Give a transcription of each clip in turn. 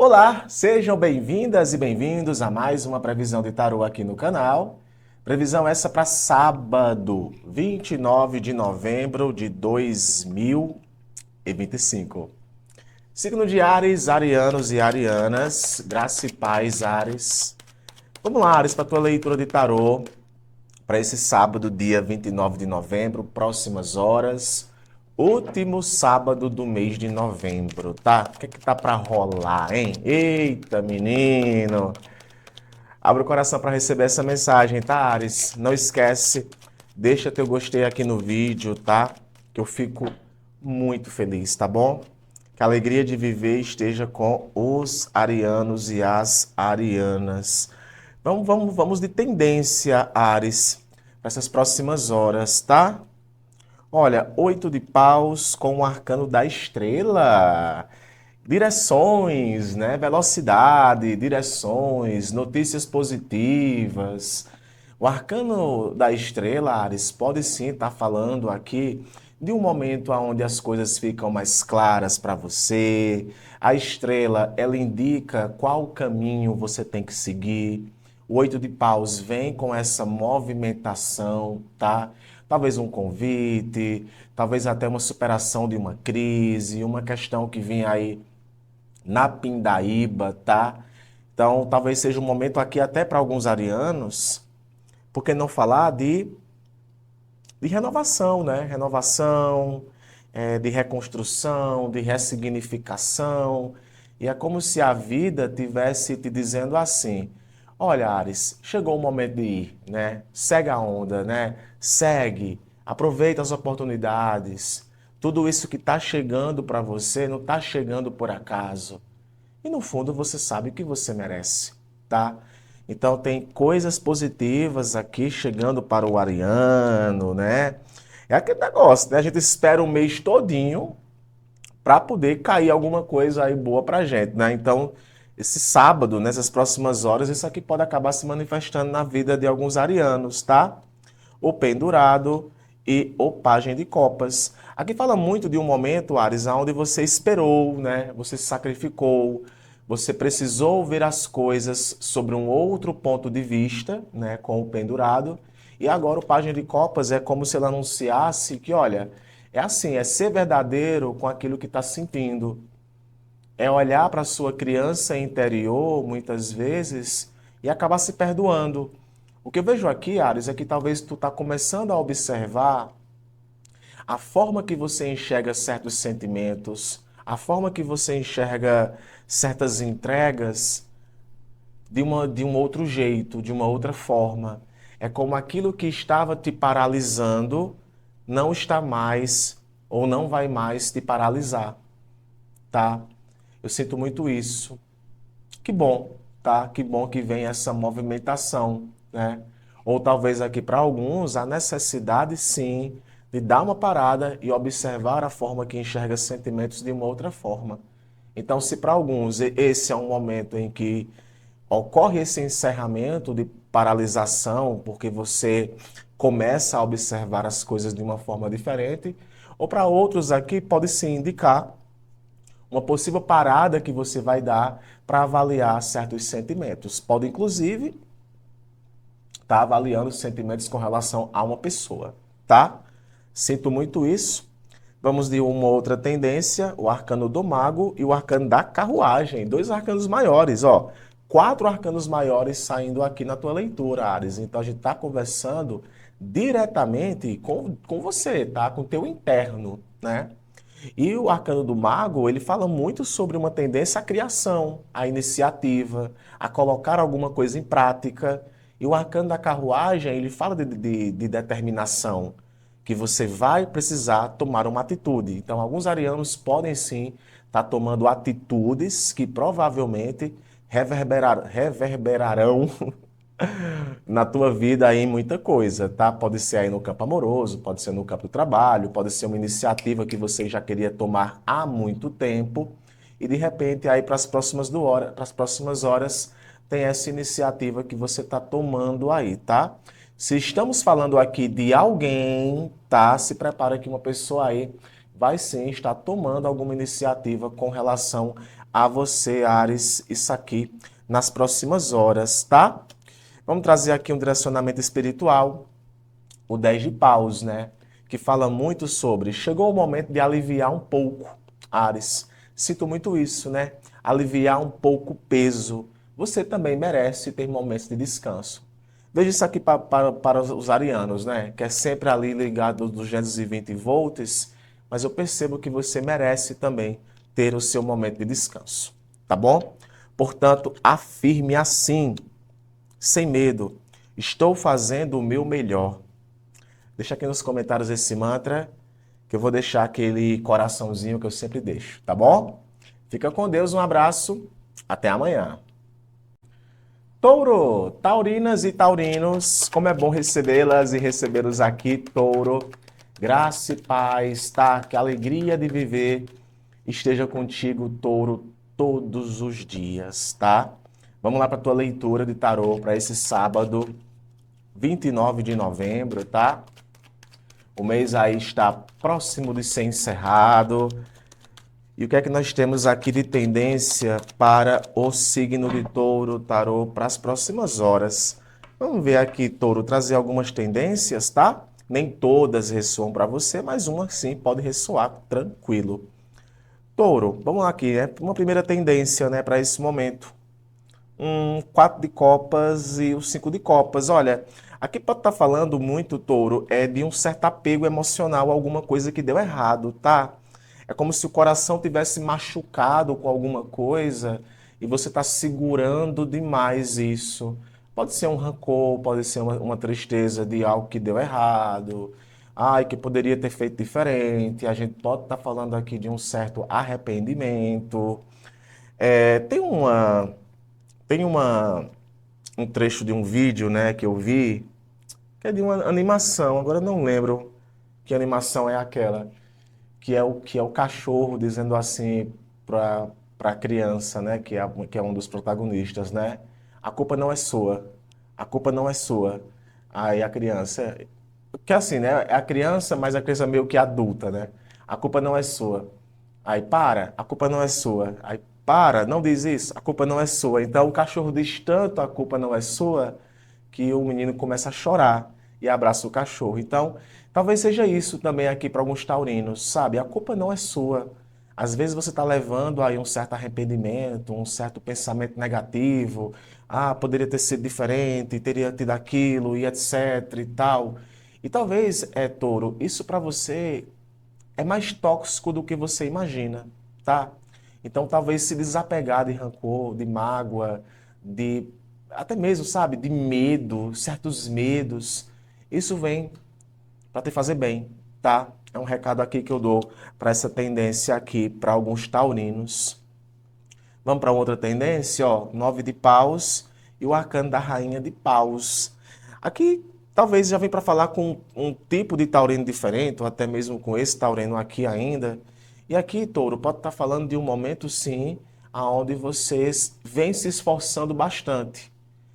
Olá, sejam bem-vindas e bem-vindos a mais uma previsão de tarô aqui no canal. Previsão essa para sábado, 29 de novembro de 2025. Signo de Áries, arianos e arianas, graça e paz, Áries. Vamos lá, Áries, para a tua leitura de tarô para esse sábado, dia 29 de novembro, próximas horas. Último sábado do mês de novembro, tá? O que é que tá pra rolar, hein? Eita, menino! Abre o coração para receber essa mensagem, tá, Ares? Não esquece, deixa teu gostei aqui no vídeo, tá? Que eu fico muito feliz, tá bom? Que a alegria de viver esteja com os arianos e as arianas. Vamos de tendência, Ares, para essas próximas horas, tá? Olha, 8 de paus com o arcano da estrela. Direções, né? Velocidade, direções, notícias positivas. O arcano da estrela, Ares, pode sim estar falando aqui de um momento onde as coisas ficam mais claras para você. A estrela, ela indica qual caminho você tem que seguir. O 8 de paus vem com essa movimentação, tá? Talvez um convite, talvez até uma superação de uma crise, uma questão que vinha aí na pindaíba, tá? Então, talvez seja um momento aqui até para alguns arianos, por que não falar de renovação, né? Renovação, de reconstrução, de ressignificação. E é como se a vida tivesse te dizendo assim: olha, Ares, chegou o momento de ir, né? Segue a onda, né? Segue, aproveita as oportunidades. Tudo isso que está chegando para você não está chegando por acaso. E no fundo você sabe que você merece, tá? Então tem coisas positivas aqui chegando para o ariano, né? É aquele negócio, né? A gente espera um mês todinho para poder cair alguma coisa aí boa pra gente, né? Então, esse sábado, nessas próximas horas, isso aqui pode acabar se manifestando na vida de alguns arianos, tá? O pendurado e o pajem de copas. Aqui fala muito de um momento, Ares, onde você esperou, né? Você se sacrificou, você precisou ver as coisas sobre um outro ponto de vista, né? Com o pendurado. E agora o pajem de copas é como se ele anunciasse que, olha, é assim, é ser verdadeiro com aquilo que está sentindo. É olhar para a sua criança interior, muitas vezes, e acabar se perdoando. O que eu vejo aqui, Ares, é que talvez tu está começando a observar a forma que você enxerga certos sentimentos, a forma que você enxerga certas entregas de um outro jeito, de uma outra forma. É como aquilo que estava te paralisando não está mais ou não vai mais te paralisar, tá? Eu sinto muito isso. Que bom, tá? Que bom que vem essa movimentação, né? Ou talvez aqui para alguns a necessidade sim de dar uma parada e observar a forma que enxerga sentimentos de uma outra forma. Então, se para alguns esse é um momento em que ocorre esse encerramento de paralisação, porque você começa a observar as coisas de uma forma diferente, ou para outros aqui pode sim indicar uma possível parada que você vai dar para avaliar certos sentimentos. Pode, inclusive, estar avaliando os sentimentos com relação a uma pessoa, tá? Sinto muito isso. Vamos de uma outra tendência, o arcano do mago e o arcano da carruagem. Dois arcanos maiores, ó. Quatro arcanos maiores saindo aqui na tua leitura, Ares. Então a gente está conversando diretamente com você, tá? Com o teu interno, né? E o arcano do mago, ele fala muito sobre uma tendência à criação, à iniciativa, a colocar alguma coisa em prática. E o arcano da carruagem, ele fala de determinação, que você vai precisar tomar uma atitude. Então, alguns arianos podem sim estar tomando atitudes que provavelmente reverberarão na tua vida aí muita coisa, tá? Pode ser aí no campo amoroso, pode ser no campo do trabalho, pode ser uma iniciativa que você já queria tomar há muito tempo e de repente aí para as próximas horas tem essa iniciativa que você está tomando aí, tá? Se estamos falando aqui de alguém, tá? Se prepara que uma pessoa aí vai sim estar tomando alguma iniciativa com relação a você, Áries, isso aqui nas próximas horas, tá? Vamos trazer aqui um direcionamento espiritual, o 10 de paus, né? Que fala muito sobre chegou o momento de aliviar um pouco, Áries. Sinto muito isso, né? Aliviar um pouco o peso. Você também merece ter momentos de descanso. Veja isso aqui para os arianos, né? Que é sempre ali ligado aos 220 volts, mas eu percebo que você merece também ter o seu momento de descanso, tá bom? Portanto, afirme assim, sem medo. Estou fazendo o meu melhor. Deixa aqui nos comentários esse mantra, que eu vou deixar aquele coraçãozinho que eu sempre deixo, tá bom? Fica com Deus, um abraço, até amanhã. Touro, taurinas e taurinos, como é bom recebê-las e recebê-los aqui, Touro. Graça e paz, tá? Que a alegria de viver esteja contigo, Touro, todos os dias, tá? Vamos lá para a tua leitura de tarô para esse sábado, 29 de novembro, tá? O mês aí está próximo de ser encerrado. E o que é que nós temos aqui de tendência para o signo de Touro, tarô, para as próximas horas? Vamos ver aqui, Touro, trazer algumas tendências, tá? Nem todas ressoam para você, mas uma sim pode ressoar tranquilo. Touro, vamos lá aqui, né? Uma primeira tendência, né, para esse momento. 4 de copas e o 5 de copas. Olha, aqui pode estar falando muito, Touro, é de um certo apego emocional a alguma coisa que deu errado, tá? É como se o coração tivesse machucado com alguma coisa e você está segurando demais isso. Pode ser um rancor, pode ser uma tristeza de algo que deu errado, ai, que poderia ter feito diferente. A gente pode estar falando aqui de um certo arrependimento. Tem um trecho de um vídeo, né, que eu vi, que é de uma animação, agora eu não lembro que animação é aquela, que é o cachorro dizendo assim para a criança, né, que é um dos protagonistas, né? A culpa não é sua. A culpa não é sua. Aí a criança, que é assim, né? É a criança, mas a criança meio que adulta, né? A culpa não é sua. Aí para, a culpa não é sua. Aí para, não diz isso, a culpa não é sua. Então o cachorro diz tanto a culpa não é sua que o menino começa a chorar e abraça o cachorro. Então, talvez seja isso também aqui para alguns taurinos, sabe? A culpa não é sua. Às vezes você está levando aí um certo arrependimento, um certo pensamento negativo. Ah, poderia ter sido diferente, teria tido aquilo e etc e tal. E talvez, Touro, isso para você é mais tóxico do que você imagina, tá? Então, talvez se desapegar de rancor, de mágoa, de até mesmo, sabe, de medo, certos medos, isso vem para te fazer bem, tá? É um recado aqui que eu dou para essa tendência aqui para alguns taurinos. Vamos para outra tendência, ó, 9 de paus e o arcano da rainha de paus. Aqui talvez já vem para falar com um tipo de taurino diferente, ou até mesmo com esse taurino aqui ainda. E aqui, Touro, pode estar falando de um momento, sim, aonde vocês vêm se esforçando bastante.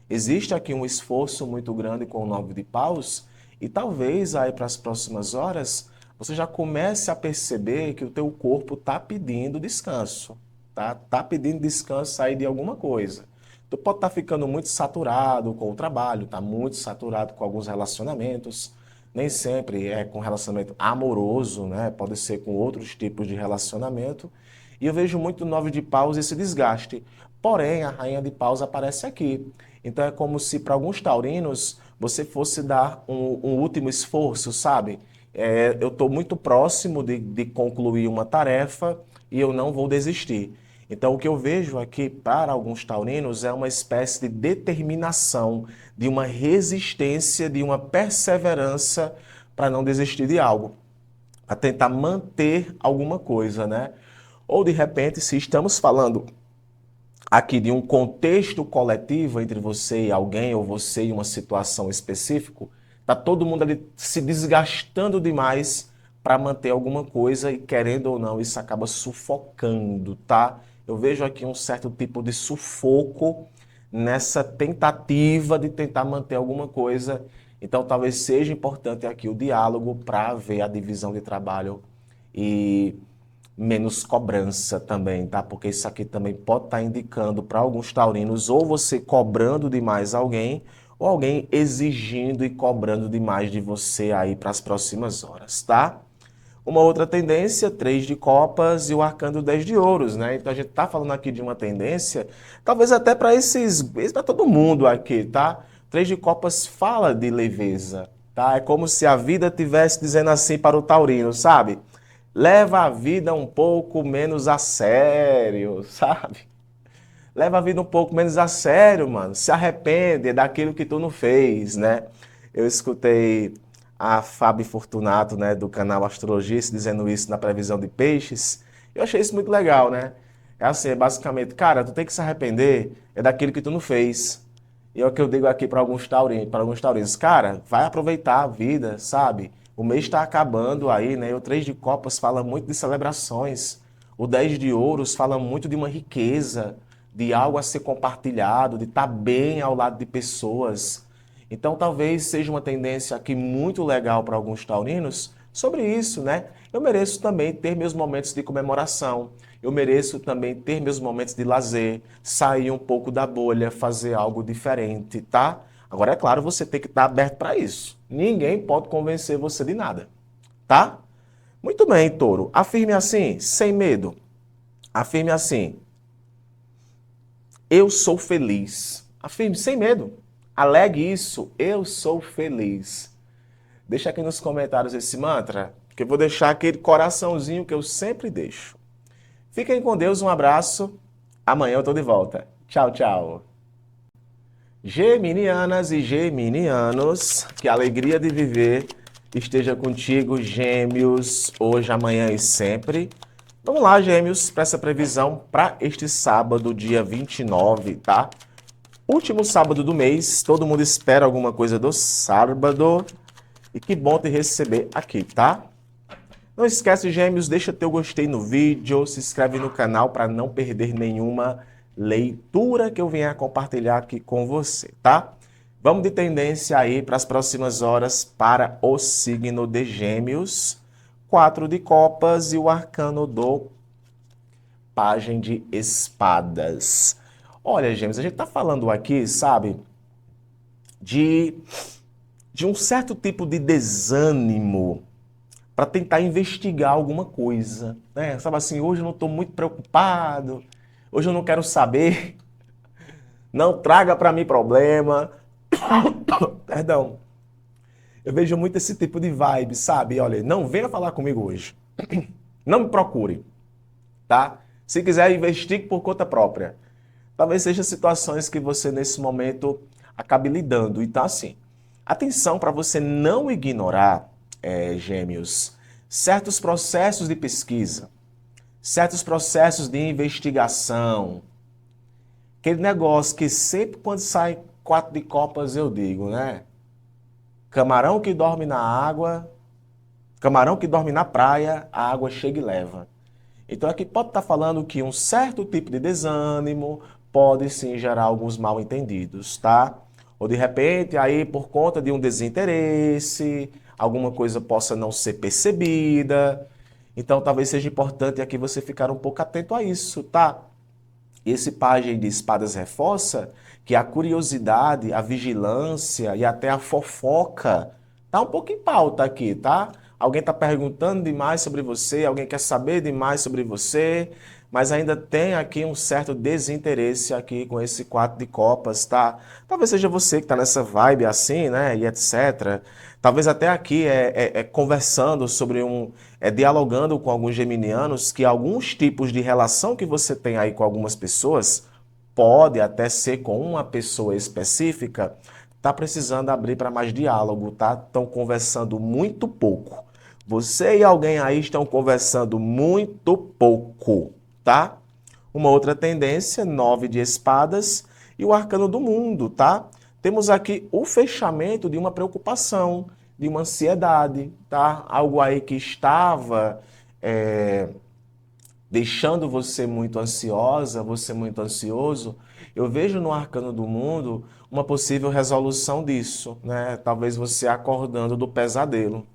Existe aqui um esforço muito grande com o 9 de paus e talvez aí para as próximas horas você já comece a perceber que o teu corpo está pedindo descanso, tá? Tá pedindo descanso aí de alguma coisa. Tu pode estar ficando muito saturado com o trabalho, tá muito saturado com alguns relacionamentos. Nem sempre é com relacionamento amoroso, né? Pode ser com outros tipos de relacionamento. E eu vejo muito no 9 de paus esse desgaste. Porém, a rainha de paus aparece aqui. Então é como se para alguns taurinos você fosse dar um último esforço, sabe? Eu estou muito próximo de concluir uma tarefa e eu não vou desistir. Então, o que eu vejo aqui para alguns taurinos é uma espécie de determinação, de uma resistência, de uma perseverança para não desistir de algo, para tentar manter alguma coisa, né? Ou de repente, se estamos falando aqui de um contexto coletivo entre você e alguém, ou você e uma situação específica, tá todo mundo ali se desgastando demais para manter alguma coisa e querendo ou não, isso acaba sufocando, tá? Eu vejo aqui um certo tipo de sufoco nessa tentativa de tentar manter alguma coisa. Então, talvez seja importante aqui o diálogo para ver a divisão de trabalho e menos cobrança também, tá? Porque isso aqui também pode estar indicando para alguns taurinos ou você cobrando demais alguém ou alguém exigindo e cobrando demais de você aí para as próximas horas, tá? Uma outra tendência, 3 de copas e o arcano 10 de ouros, né? Então a gente tá falando aqui de uma tendência, talvez até para para todo mundo aqui, tá? 3 de copas fala de leveza, tá? É como se a vida tivesse dizendo assim para o taurino, sabe? Leva a vida um pouco menos a sério, sabe? Leva a vida um pouco menos a sério, mano. Se arrepende daquilo que tu não fez, né? Eu escutei a Fábio Fortunato, né, do canal Astrologista, dizendo isso na previsão de peixes. Eu achei isso muito legal, né? É assim, basicamente, cara, tu tem que se arrepender daquilo que tu não fez. E é o que eu digo aqui para alguns taurinos. Cara, vai aproveitar a vida, sabe? O mês está acabando aí, né? O 3 de copas fala muito de celebrações. O 10 de ouros fala muito de uma riqueza, de algo a ser compartilhado, de estar bem ao lado de pessoas. Então talvez seja uma tendência aqui muito legal para alguns taurinos sobre isso, né? Eu mereço também ter meus momentos de comemoração. Eu mereço também ter meus momentos de lazer, sair um pouco da bolha, fazer algo diferente, tá? Agora, é claro, você tem que estar aberto para isso. Ninguém pode convencer você de nada, tá? Muito bem, touro. Afirme assim, sem medo. Afirme assim, eu sou feliz. Afirme sem medo. Alegue isso, eu sou feliz. Deixa aqui nos comentários esse mantra, que eu vou deixar aquele coraçãozinho que eu sempre deixo. Fiquem com Deus, um abraço. Amanhã eu tô de volta. Tchau, tchau. Geminianas e geminianos, que a alegria de viver esteja contigo, gêmeos, hoje, amanhã e sempre. Vamos lá, gêmeos, para essa previsão para este sábado, dia 29, tá? Último sábado do mês, todo mundo espera alguma coisa do sábado. E que bom te receber aqui, tá? Não esquece, gêmeos, deixa teu gostei no vídeo, se inscreve no canal para não perder nenhuma leitura que eu venha compartilhar aqui com você, tá? Vamos de tendência aí para as próximas horas para o signo de Gêmeos. 4 de copas e o arcano do Pagem de Espadas. Olha, Gêmeos, a gente tá falando aqui, sabe, de, de um certo tipo de desânimo para tentar investigar alguma coisa, né? Sabe assim, hoje eu não estou muito preocupado, hoje eu não quero saber, não traga para mim problema. Perdão. Eu vejo muito esse tipo de vibe, sabe? Olha, não venha falar comigo hoje. Não me procure, tá? Se quiser, investigue por conta própria. Talvez sejam situações que você, nesse momento, acabe lidando. Então, assim, atenção para você não ignorar, gêmeos, certos processos de pesquisa, certos processos de investigação. Aquele negócio que sempre quando sai 4 de copas eu digo, né? Camarão que dorme na água, camarão que dorme na praia, a água chega e leva. Então aqui pode estar falando que um certo tipo de desânimo pode sim gerar alguns mal-entendidos, tá? Ou de repente, aí por conta de um desinteresse, alguma coisa possa não ser percebida. Então talvez seja importante aqui você ficar um pouco atento a isso, tá? Esse pajem de espadas reforça que a curiosidade, a vigilância e até a fofoca tá um pouco em pauta aqui, tá? Alguém está perguntando demais sobre você, alguém quer saber demais sobre você, mas ainda tem aqui um certo desinteresse aqui com esse 4 de copas, tá? Talvez seja você que está nessa vibe assim, né, e etc. Talvez até aqui conversando sobre dialogando com alguns geminianos que alguns tipos de relação que você tem aí com algumas pessoas, pode até ser com uma pessoa específica, tá precisando abrir para mais diálogo, tá? Estão conversando muito pouco. Você e alguém aí estão conversando muito pouco, tá? Uma outra tendência, 9 de espadas e o arcano do mundo, tá? Temos aqui o fechamento de uma preocupação, de uma ansiedade, tá? Algo aí que estava deixando você muito ansiosa, você muito ansioso. Eu vejo no arcano do mundo uma possível resolução disso, né? Talvez você acordando do pesadelo.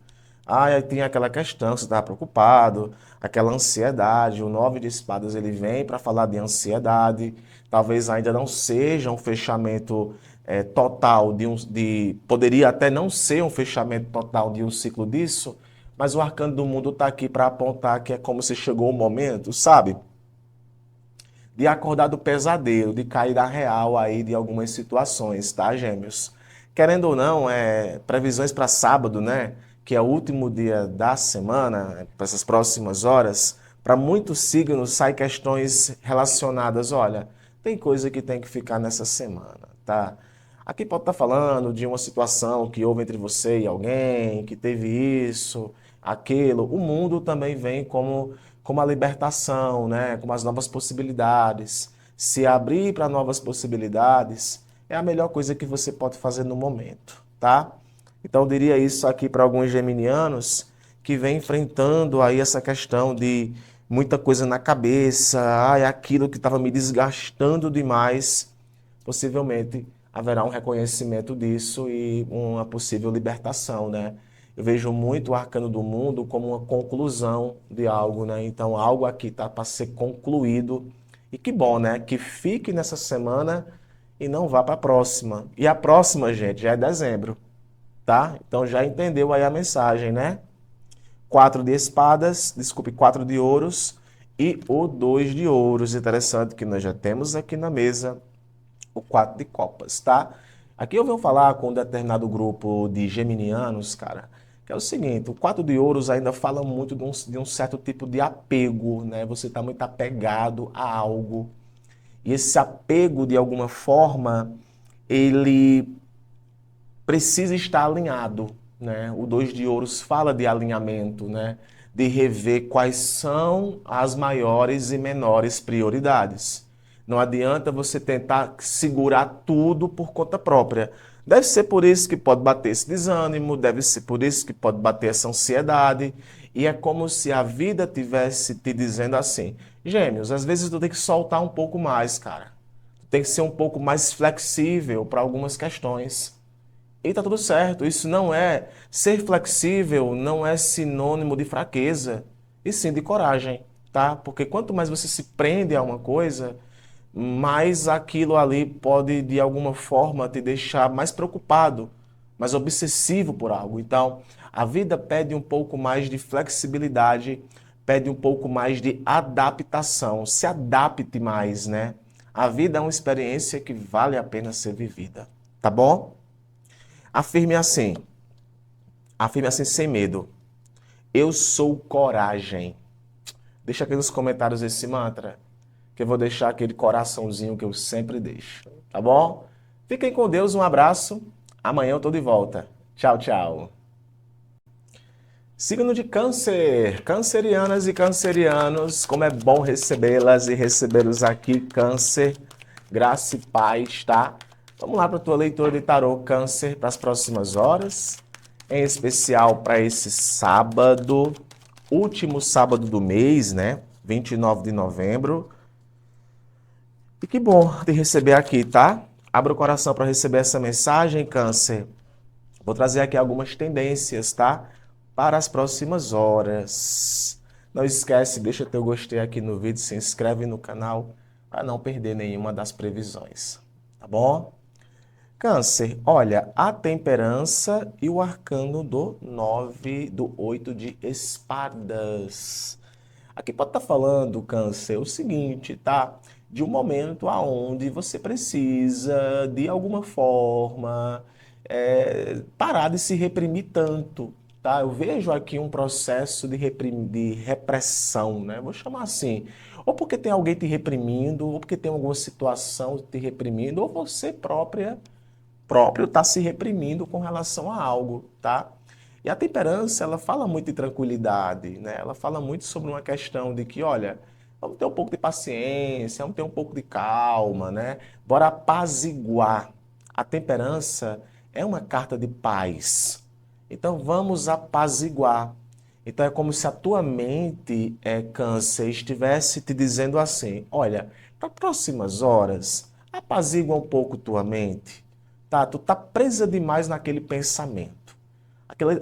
Ah, aí tem aquela questão que você estava preocupado, aquela ansiedade. O 9 de espadas ele vem para falar de ansiedade. Talvez ainda não seja um fechamento total poderia até não ser um fechamento total de um ciclo disso, mas o arcano do mundo está aqui para apontar que é como se chegou o momento, sabe? De acordar do pesadelo, de cair da real aí de algumas situações, tá, gêmeos? Querendo ou não, previsões para sábado, né? Que é o último dia da semana, para essas próximas horas, para muitos signos sai questões relacionadas, olha, tem coisa que tem que ficar nessa semana, tá? Aqui pode estar falando de uma situação que houve entre você e alguém, que teve isso, aquilo. O mundo também vem como a libertação, né? Como as novas possibilidades. Se abrir para novas possibilidades é a melhor coisa que você pode fazer no momento, tá? Então eu diria isso aqui para alguns geminianos que vem enfrentando aí essa questão de muita coisa na cabeça, é aquilo que estava me desgastando demais, possivelmente haverá um reconhecimento disso e uma possível libertação, né? Eu vejo muito o arcano do mundo como uma conclusão de algo, né? Então, algo aqui está para ser concluído. E que bom, né? Que fique nessa semana e não vá para a próxima. E a próxima, gente, já é dezembro, tá? Então já entendeu aí a mensagem, né? 4 de espadas, desculpe, 4 de ouros e o 2 de ouros. Interessante que nós já temos aqui na mesa o 4 de copas, tá? Aqui eu venho falar com um determinado grupo de geminianos, cara, que é o seguinte, o 4 de ouros ainda fala muito de um certo tipo de apego, né? Você está muito apegado a algo. E esse apego, de alguma forma, ele precisa estar alinhado, né? O 2 de ouros fala de alinhamento, né? De rever quais são as maiores e menores prioridades. Não adianta você tentar segurar tudo por conta própria. Deve ser por isso que pode bater esse desânimo, deve ser por isso que pode bater essa ansiedade. E é como se a vida tivesse te dizendo assim: Gêmeos, às vezes tu tem que soltar um pouco mais, cara. Tu tem que ser um pouco mais flexível para algumas questões. E tá tudo certo. Isso não é ser flexível, não é sinônimo de fraqueza, e sim de coragem, tá? Porque quanto mais você se prende a uma coisa, mais aquilo ali pode de alguma forma te deixar mais preocupado, mais obsessivo por algo. Então, a vida pede um pouco mais de flexibilidade, pede um pouco mais de adaptação. Se adapte mais, né? A vida é uma experiência que vale a pena ser vivida, tá bom? Afirme assim, afirme assim sem medo. Eu sou coragem. Deixa aqui nos comentários esse mantra, que eu vou deixar aquele coraçãozinho que eu sempre deixo, tá bom? Fiquem com Deus, um abraço. Amanhã eu tô de volta. Tchau, tchau. Signo de Câncer, cancerianas e cancerianos, como é bom recebê-las e recebê-los aqui, Câncer, graça e paz, tá? Vamos lá para a tua leitura de tarô, Câncer, para as próximas horas, em especial para esse sábado, último sábado do mês, né? 29 de novembro. E que bom te receber aqui, tá? Abra o coração para receber essa mensagem, Câncer. Vou trazer aqui algumas tendências, tá? Para as próximas horas. Não esquece, deixa teu gostei aqui no vídeo, se inscreve no canal para não perder nenhuma das previsões, tá bom? Câncer, olha, a temperança e o arcano do 8 de espadas. Aqui pode estar falando, Câncer, o seguinte, tá? De um momento aonde você precisa, de alguma forma, parar de se reprimir tanto, tá? Eu vejo aqui um processo de repressão, né? Vou chamar assim. Ou porque tem alguém te reprimindo, ou porque tem alguma situação te reprimindo, ou você próprio está se reprimindo com relação a algo, tá? E a temperança, ela fala muito de tranquilidade, né? Ela fala muito sobre uma questão de que, olha, vamos ter um pouco de paciência, vamos ter um pouco de calma, né? Bora apaziguar. A temperança é uma carta de paz. Então vamos apaziguar. Então é como se a tua mente, Câncer, estivesse te dizendo assim: olha, para próximas horas, apazigua um pouco tua mente. Tá, tu tá presa demais naquele pensamento.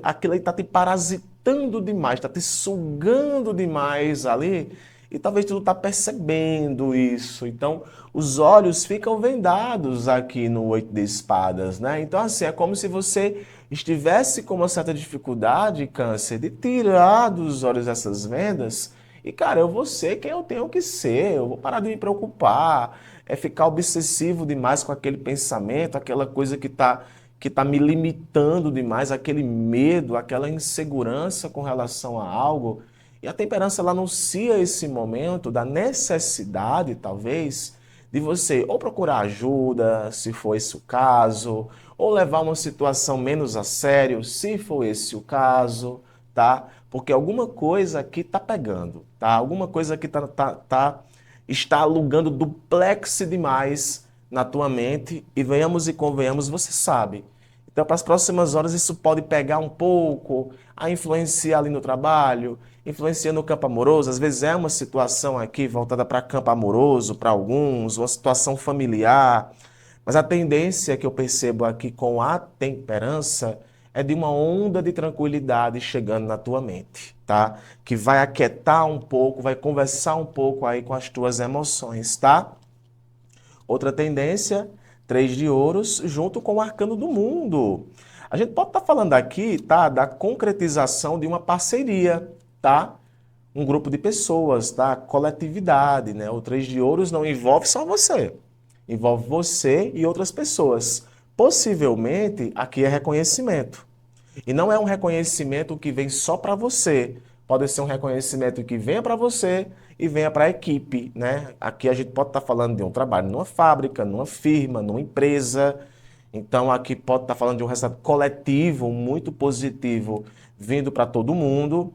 aquilo aí tá te parasitando demais, tá te sugando demais ali, e talvez tu não tá percebendo isso. Então, os olhos ficam vendados aqui no Oito de Espadas, né? Então, assim, é como se você estivesse com uma certa dificuldade, Câncer, de tirar dos olhos essas vendas. E, cara, eu vou ser quem eu tenho que ser, eu vou parar de me preocupar, é ficar obsessivo demais com aquele pensamento, aquela coisa que tá me limitando demais, aquele medo, aquela insegurança com relação a algo. E a temperança ela anuncia esse momento da necessidade, talvez, de você ou procurar ajuda, se for esse o caso, ou levar uma situação menos a sério, se for esse o caso, tá? Porque alguma coisa aqui tá pegando, tá? Alguma coisa aqui está alugando duplex demais na tua mente e venhamos e convenhamos, você sabe. Então, para as próximas horas, isso pode pegar um pouco, a influenciar ali no trabalho, influencia no campo amoroso. Às vezes é uma situação aqui voltada para campo amoroso, para alguns, uma situação familiar. Mas a tendência que eu percebo aqui com a temperança é de uma onda de tranquilidade chegando na tua mente, tá? Que vai aquietar um pouco, vai conversar um pouco aí com as tuas emoções, tá? Outra tendência, três de ouros, junto com o arcano do mundo. A gente pode estar falando aqui, tá, da concretização de uma parceria, tá? Um grupo de pessoas, tá? Coletividade, né? O três de ouros não envolve só você. Envolve você e outras pessoas. Possivelmente, aqui é reconhecimento. E não é um reconhecimento que vem só para você. Pode ser um reconhecimento que venha para você e venha para a equipe, né? Aqui a gente pode estar falando de um trabalho numa fábrica, numa firma, numa empresa. Então aqui pode estar falando de um resultado coletivo muito positivo vindo para todo mundo.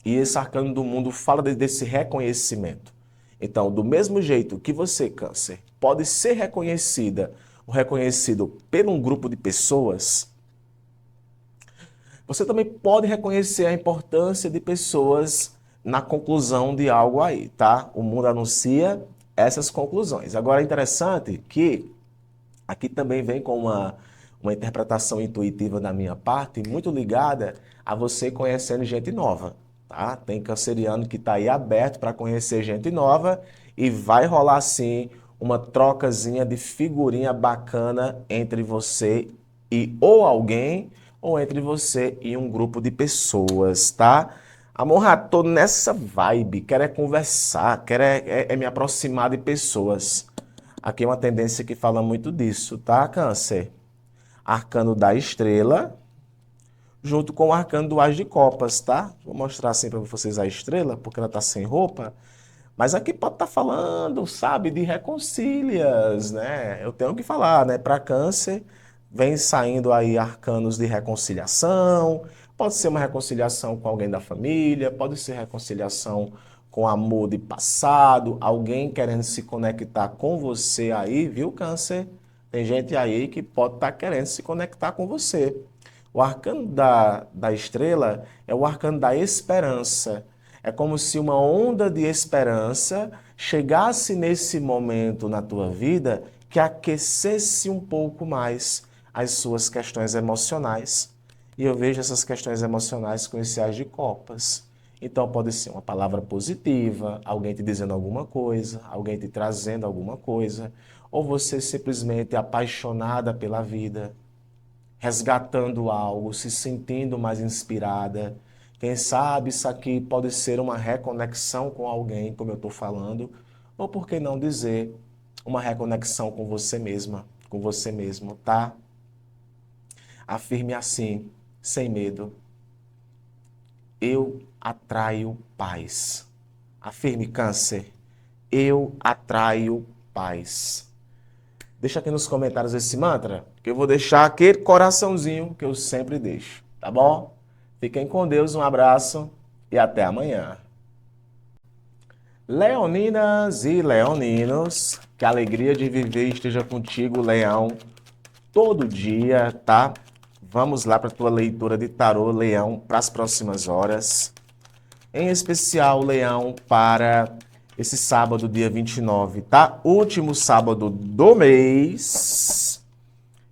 E esse arcano do mundo fala desse reconhecimento. Então, do mesmo jeito que você, Câncer, pode ser reconhecida ou reconhecido por um grupo de pessoas, você também pode reconhecer a importância de pessoas na conclusão de algo aí, tá? O mundo anuncia essas conclusões. Agora é interessante que aqui também vem com uma interpretação intuitiva da minha parte, muito ligada a você conhecendo gente nova, tá? Tem canceriano que está aí aberto para conhecer gente nova e vai rolar sim uma trocazinha de figurinha bacana entre você e ou alguém, ou entre você e um grupo de pessoas, tá? Amor, tô nessa vibe, quero é conversar, quero é me aproximar de pessoas. Aqui é uma tendência que fala muito disso, tá, Câncer? Arcano da estrela, junto com o arcano do As de Copas, tá? Vou mostrar assim para vocês a estrela, porque ela tá sem roupa. Mas aqui pode estar falando, sabe, de reconcílias, né? Eu tenho que falar, né? Para Câncer, vem saindo aí arcanos de reconciliação. Pode ser uma reconciliação com alguém da família, pode ser reconciliação com amor de passado, alguém querendo se conectar com você aí, viu, Câncer? Tem gente aí que pode estar querendo se conectar com você. O arcano da estrela é o arcano da esperança. É como se uma onda de esperança chegasse nesse momento na tua vida que aquecesse um pouco mais as suas questões emocionais. E eu vejo essas questões emocionais com esse As de Copas. Então pode ser uma palavra positiva, alguém te dizendo alguma coisa, alguém te trazendo alguma coisa, ou você simplesmente apaixonada pela vida, resgatando algo, se sentindo mais inspirada. Quem sabe isso aqui pode ser uma reconexão com alguém, como eu estou falando, ou por que não dizer uma reconexão com você mesma, com você mesmo, tá? Afirme assim, sem medo. Eu atraio paz. Afirme, Câncer. Eu atraio paz. Deixa aqui nos comentários esse mantra, que eu vou deixar aquele coraçãozinho que eu sempre deixo, tá bom? Fiquem com Deus, um abraço e até amanhã. Leoninas e leoninos, que a alegria de viver esteja contigo, Leão, todo dia, tá? Vamos lá para a tua leitura de tarô, Leão, para as próximas horas. Em especial, Leão, para esse sábado, dia 29, tá? Último sábado do mês.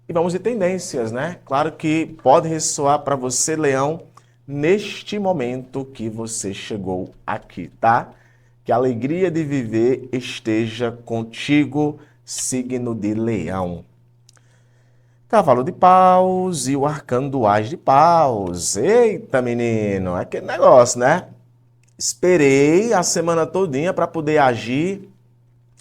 E vamos de tendências, né? Claro que pode ressoar para você, Leão, neste momento que você chegou aqui, tá? Que a alegria de viver esteja contigo, signo de Leão. Cavalo de paus e o arcano do Ás de paus. Eita, menino, é aquele negócio, né? Esperei a semana todinha para poder agir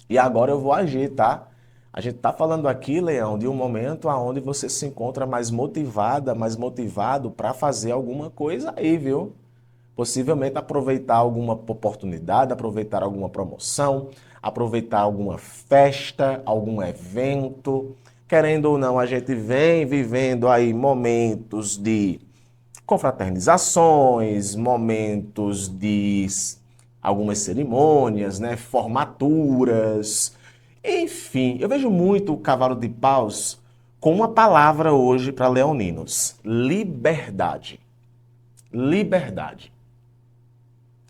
e agora eu vou agir, tá? A gente tá falando aqui, Leão, de um momento onde você se encontra mais motivada, mais motivado para fazer alguma coisa aí, viu? Possivelmente aproveitar alguma oportunidade, aproveitar alguma promoção, aproveitar alguma festa, algum evento. Querendo ou não, a gente vem vivendo aí momentos de confraternizações, momentos de algumas cerimônias, né, formaturas. Enfim, eu vejo muito o cavalo de paus com uma palavra hoje para leoninos: liberdade. Liberdade.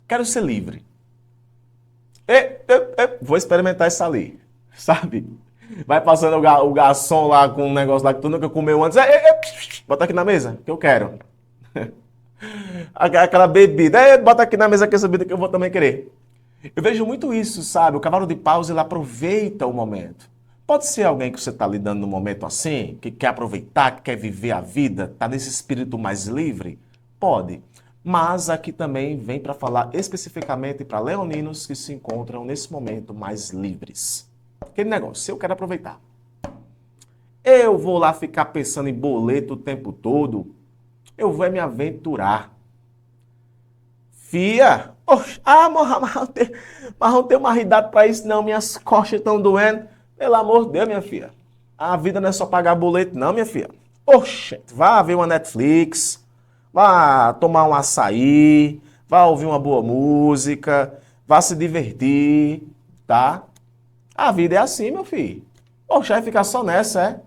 Quero ser livre. Vou experimentar isso ali, sabe? Vai passando o garçom lá com um negócio lá que tu nunca comeu antes. Bota aqui na mesa, que eu quero. Aquela bebida. Bota aqui na mesa que essa bebida que eu vou também querer. Eu vejo muito isso, sabe? O cavalo de paus, ele aproveita o momento. Pode ser alguém que você está lidando no momento assim, que quer aproveitar, que quer viver a vida, está nesse espírito mais livre? Pode. Mas aqui também vem para falar especificamente para leoninos que se encontram nesse momento mais livres. Aquele negócio, se eu quero aproveitar. Eu vou lá ficar pensando em boleto o tempo todo, eu vou me aventurar. Fia, mas não tenho mais idade para isso não, minhas costas estão doendo. Pelo amor de Deus, minha filha. A vida não é só pagar boleto não, minha filha. Oxe, vá ver uma Netflix, vá tomar um açaí, vá ouvir uma boa música, vá se divertir, tá? A vida é assim, meu filho. Oxe, vai ficar só nessa, é?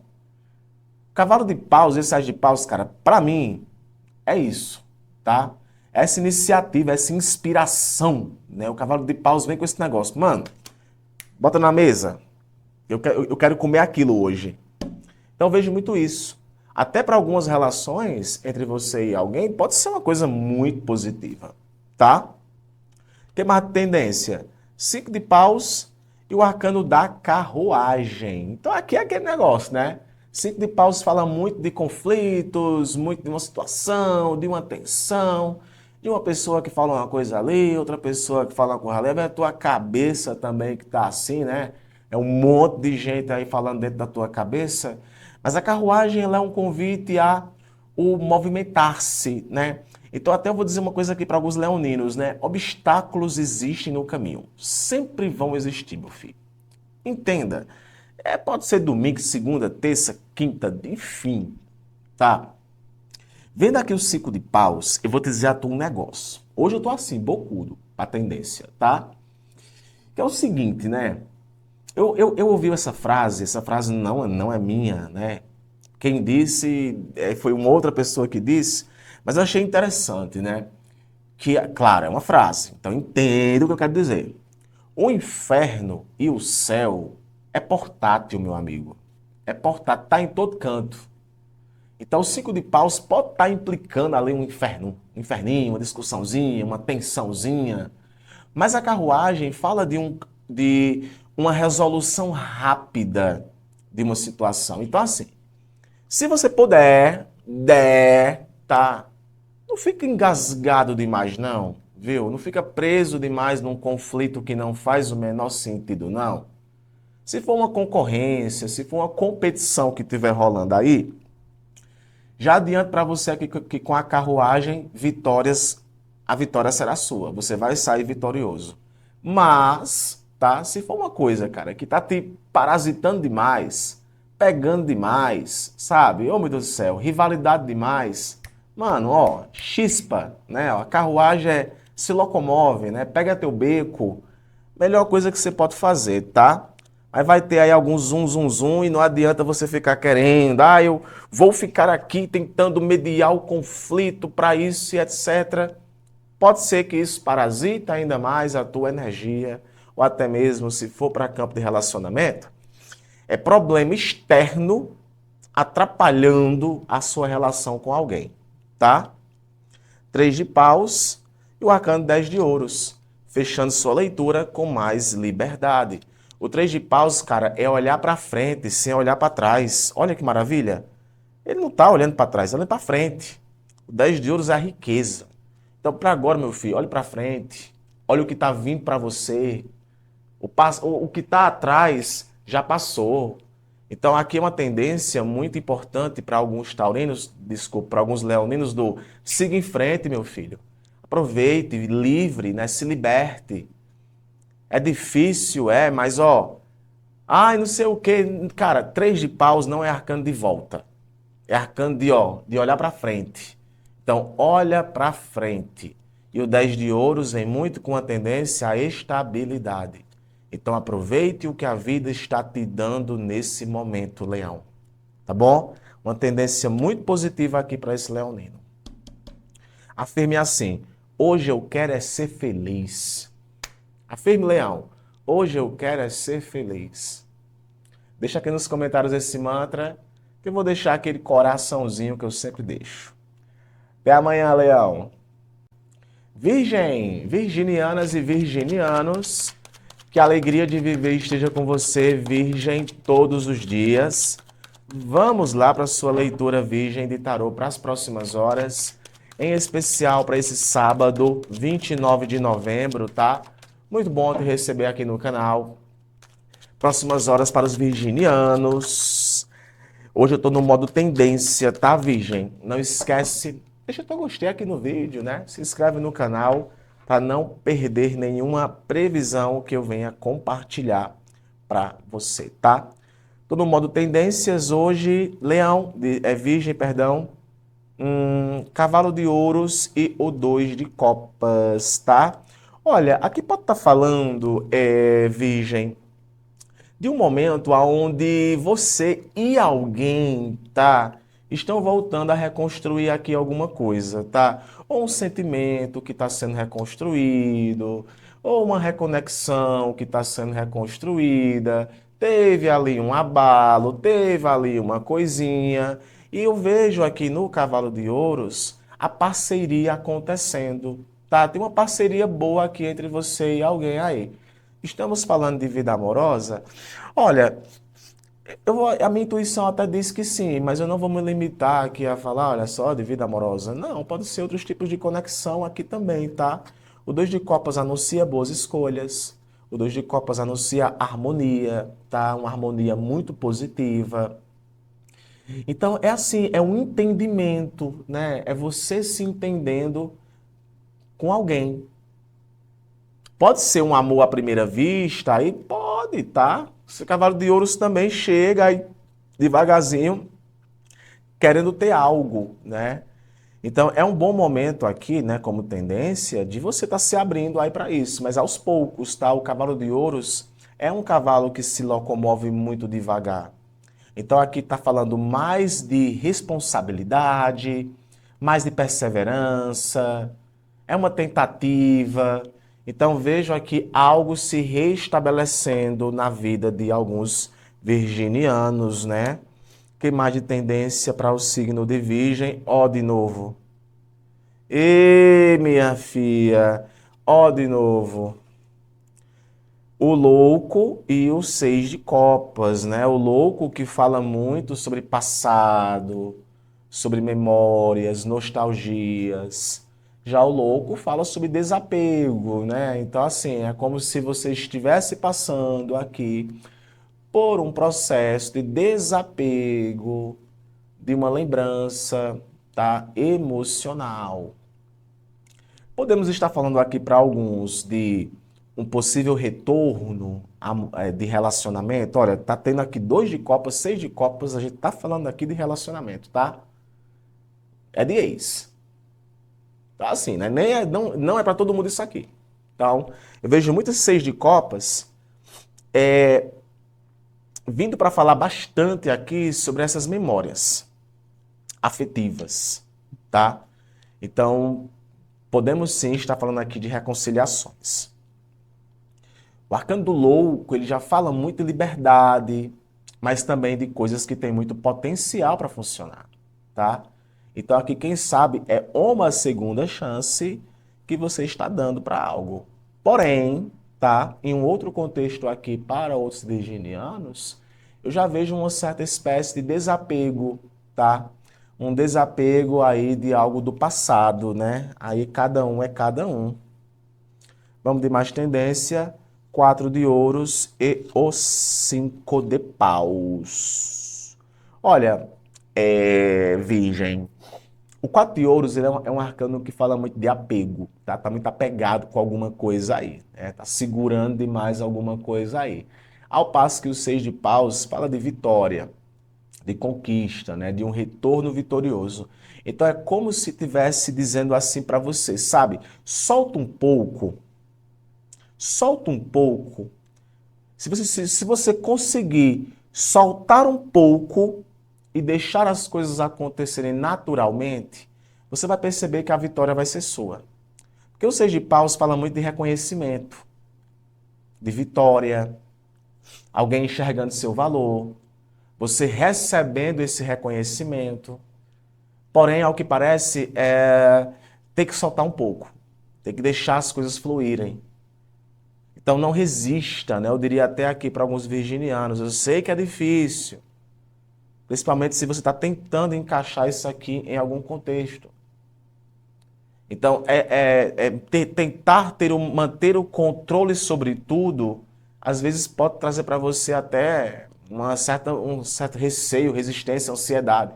Cavalo de paus, esse Ás de paus, cara, pra mim, é isso, tá? Essa iniciativa, essa inspiração, né? O cavalo de paus vem com esse negócio. Mano, bota na mesa. Eu quero comer aquilo hoje. Então eu vejo muito isso. Até para algumas relações entre você e alguém, pode ser uma coisa muito positiva, tá? Tem mais tendência? 5 de paus e o arcano da carruagem. Então aqui é aquele negócio, né? 5 de paus fala muito de conflitos, muito de uma situação, de uma tensão, de uma pessoa que fala uma coisa ali, outra pessoa que fala uma coisa ali. É a tua cabeça também que tá assim, né? É um monte de gente aí falando dentro da tua cabeça. Mas a carruagem ela é um convite a o movimentar-se, né? Então até eu vou dizer uma coisa aqui para alguns leoninos, né? Obstáculos existem no caminho. Sempre vão existir, meu filho. Entenda. Pode ser domingo, segunda, terça, quinta, enfim, tá? Vendo aqui o 5 de paus, eu vou te dizer a tu um negócio. Hoje eu tô assim, bocudo, pra tendência, tá? Que é o seguinte, né? Eu ouvi essa frase não é minha, né? Quem disse foi uma outra pessoa que disse, mas eu achei interessante, né? Que, claro, é uma frase, então entenda o que eu quero dizer. O inferno e o céu é portátil, meu amigo. É portátil, está em todo canto. Então, o 5 de paus pode estar implicando ali um inferno, um inferninho, uma discussãozinha, uma tensãozinha. Mas a carruagem fala de uma resolução rápida de uma situação. Então, assim, se você puder, tá? Não fica engasgado demais, não, viu? Não fica preso demais num conflito que não faz o menor sentido, não. Se for uma concorrência, se for uma competição que estiver rolando aí, já adianto para você aqui que com a carruagem, a vitória será sua. Você vai sair vitorioso. Mas, tá? Se for uma coisa, cara, que tá te parasitando demais, pegando demais, sabe? Oh, meu Deus do céu, rivalidade demais. Mano, ó, chispa, né? A carruagem se locomove, né? Pega teu beco. Melhor coisa que você pode fazer, tá? Aí vai ter aí algum zum, zum, zum e não adianta você ficar querendo. Eu vou ficar aqui tentando mediar o conflito para isso e etc. Pode ser que isso parasita ainda mais a tua energia, ou até mesmo se for para campo de relacionamento, é problema externo atrapalhando a sua relação com alguém, tá? 3 de paus e o arcano 10 de ouros, fechando sua leitura com mais liberdade. O 3 de paus, cara, é olhar para frente sem olhar para trás. Olha que maravilha. Ele não está olhando para trás, ele olhando para frente. O 10 de ouros é a riqueza. Então, para agora, meu filho, olhe para frente. Olha o que está vindo para você. O que está atrás já passou. Então, aqui é uma tendência muito importante para alguns taurinos, desculpa, para alguns leoninos do siga em frente, meu filho. Aproveite, livre, né? Se liberte. É difícil, mas ai, não sei o quê. Cara, 3 de paus não é arcano de volta. É arcano de olhar para frente. Então, olha para frente. E o 10 de ouros vem muito com a tendência à estabilidade. Então, aproveite o que a vida está te dando nesse momento, Leão. Tá bom? Uma tendência muito positiva aqui para esse leonino. Afirme assim: hoje eu quero é ser feliz. Afirme, Leão: hoje eu quero é ser feliz. Deixa aqui nos comentários esse mantra, que eu vou deixar aquele coraçãozinho que eu sempre deixo. Até amanhã, Leão. Virgem, virginianas e virginianos, que a alegria de viver esteja com você, Virgem, todos os dias. Vamos lá para a sua leitura, Virgem, de tarô para as próximas horas, em especial para esse sábado, 29 de novembro, tá? Muito bom te receber aqui no canal. Próximas horas para os virginianos. Hoje eu estou no modo tendência, tá, Virgem? Não esquece, deixa o teu gostei aqui no vídeo, né? Se inscreve no canal para não perder nenhuma previsão que eu venha compartilhar para você, tá? Estou no modo tendências hoje, Leão, Virgem, perdão, Cavalo de Ouros e o 2 de Copas, tá? Olha, aqui pode estar falando, Virgem, de um momento onde você e alguém, tá, estão voltando a reconstruir aqui alguma coisa, tá? Ou um sentimento que está sendo reconstruído, ou uma reconexão que está sendo reconstruída. Teve ali um abalo, teve ali uma coisinha. E eu vejo aqui no Cavalo de Ouros a parceria acontecendo, tá? Tem uma parceria boa aqui entre você e alguém aí. Estamos falando de vida amorosa? Olha, a minha intuição até diz que sim, mas eu não vou me limitar aqui a falar, olha só, de vida amorosa. Não, pode ser outros tipos de conexão aqui também, tá? O 2 de Copas anuncia boas escolhas. O 2 de Copas anuncia harmonia, tá? Uma harmonia muito positiva. Então, é assim, é um entendimento, né? É você se entendendo com alguém. Pode ser um amor à primeira vista, aí pode, tá? Esse Cavalo de Ouros também chega aí devagarzinho, querendo ter algo, né? Então é um bom momento aqui, né, como tendência, de você estar se abrindo aí para isso, mas aos poucos, tá? O Cavalo de Ouros é um cavalo que se locomove muito devagar. Então aqui está falando mais de responsabilidade, mais de perseverança, é uma tentativa. Então vejo aqui algo se restabelecendo na vida de alguns virginianos, né? Que mais de tendência para o signo de Virgem, ó de novo. Minha filha, ó de novo. O louco e o 6 de copas, né? O louco que fala muito sobre passado, sobre memórias, nostalgias. Já o louco fala sobre desapego, né? Então, assim, é como se você estivesse passando aqui por um processo de desapego de uma lembrança, tá? Emocional. Podemos estar falando aqui para alguns de um possível retorno de relacionamento. Olha, tá tendo aqui 2 de copas, 6 de copas, a gente tá falando aqui de relacionamento, tá? É de ex. Tá assim, né? Não é para todo mundo isso aqui. Então, eu vejo muitos 6 de copas vindo para falar bastante aqui sobre essas memórias afetivas, tá? Então, podemos sim estar falando aqui de reconciliações. O arcano do louco, ele já fala muito de liberdade, mas também de coisas que têm muito potencial para funcionar, tá? Então aqui, quem sabe, é uma segunda chance que você está dando para algo. Porém, tá? Em um outro contexto aqui para outros virginianos, eu já vejo uma certa espécie de desapego, tá? Um desapego aí de algo do passado, né? Aí cada um é cada um. Vamos de mais tendência, 4 de ouros e o 5 de paus. Olha, Virgem, o 4 de ouros ele é um arcano que fala muito de apego, tá? Tá muito apegado com alguma coisa aí, né? Tá segurando demais alguma coisa aí. Ao passo que o 6 de paus fala de vitória, de conquista, né? De um retorno vitorioso. Então é como se estivesse dizendo assim para você, sabe? Solta um pouco. Se você conseguir soltar um pouco e deixar as coisas acontecerem naturalmente, você vai perceber que a vitória vai ser sua. Porque o Seis de Paus fala muito de reconhecimento, de vitória, alguém enxergando seu valor, você recebendo esse reconhecimento. Porém, ao que parece, tem que soltar um pouco, tem que deixar as coisas fluírem. Então não resista, né? Eu diria até aqui para alguns virginianos, eu sei que é difícil, principalmente se você está tentando encaixar isso aqui em algum contexto. Então, tentar manter o controle sobre tudo, às vezes pode trazer para você até um certo receio, resistência, ansiedade.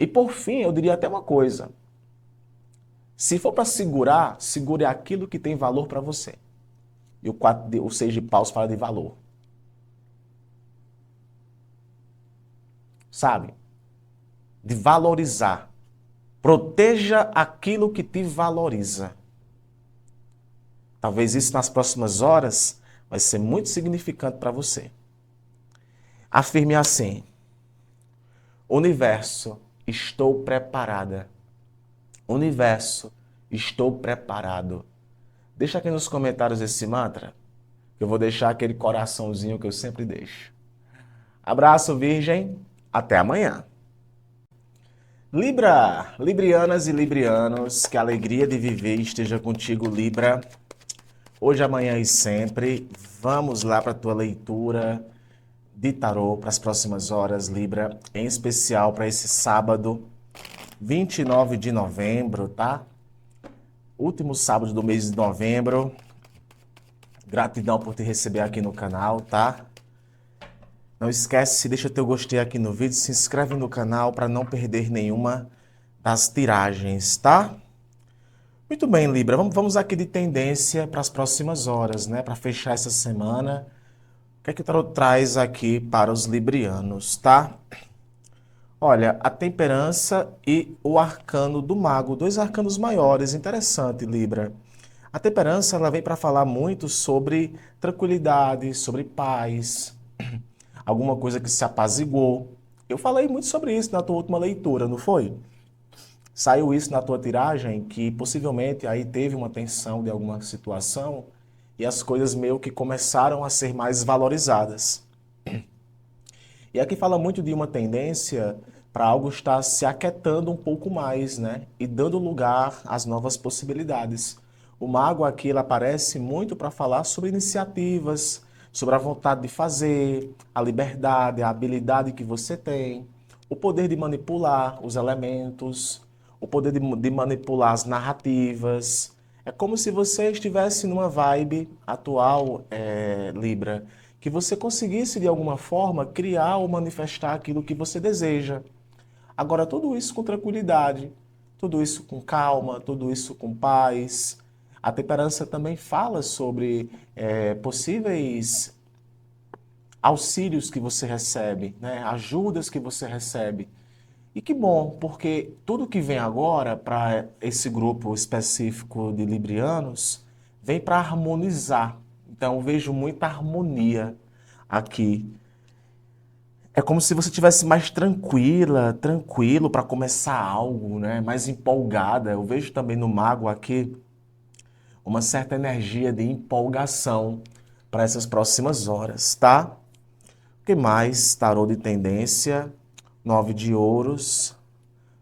E por fim, eu diria até uma coisa. Se for para segurar, segure aquilo que tem valor para você. E o 6 de paus fala de valor. Sabe? De valorizar. Proteja aquilo que te valoriza. Talvez isso nas próximas horas vai ser muito significante para você. Afirme assim: Universo, estou preparada. Universo, estou preparado. Deixa aqui nos comentários esse mantra, que eu vou deixar aquele coraçãozinho que eu sempre deixo. Abraço, Virgem. Até amanhã. Libra, Librianas e Librianos, que a alegria de viver esteja contigo, Libra. Hoje, amanhã e sempre, vamos lá para a tua leitura de tarô para as próximas horas, Libra, em especial para esse sábado, 29 de novembro, tá? Último sábado do mês de novembro. Gratidão por te receber aqui no canal, tá? Não esquece, deixa teu gostei aqui no vídeo, se inscreve no canal para não perder nenhuma das tiragens, tá? Muito bem, Libra, vamos aqui de tendência para as próximas horas, né? Para fechar essa semana. O que é que o tarot traz aqui para os librianos, tá? Olha, a temperança e o arcano do mago, dois arcanos maiores, interessante, Libra. A temperança, ela vem para falar muito sobre tranquilidade, sobre paz, alguma coisa que se apaziguou. Eu falei muito sobre isso na tua última leitura, não foi? Saiu isso na tua tiragem, que possivelmente aí teve uma tensão de alguma situação e as coisas meio que começaram a ser mais valorizadas. E aqui fala muito de uma tendência para algo estar se aquietando um pouco mais, né? E dando lugar às novas possibilidades. O mago aqui ele aparece muito para falar sobre iniciativas, sobre a vontade de fazer, a liberdade, a habilidade que você tem, o poder de manipular os elementos, o poder de manipular as narrativas. É como se você estivesse numa vibe atual, Libra, que você conseguisse de alguma forma criar ou manifestar aquilo que você deseja. Agora, tudo isso com tranquilidade, tudo isso com calma, tudo isso com paz. A temperança também fala sobre possíveis auxílios que você recebe, né? Ajudas que você recebe. E que bom, porque tudo que vem agora para esse grupo específico de librianos vem para harmonizar. Então, eu vejo muita harmonia aqui. É como se você tivesse mais tranquila, tranquilo para começar algo, né? Mais empolgada. Eu vejo também no mago aqui uma certa energia de empolgação, para essas próximas horas, tá? O que mais? Tarô de tendência, 9 de ouros,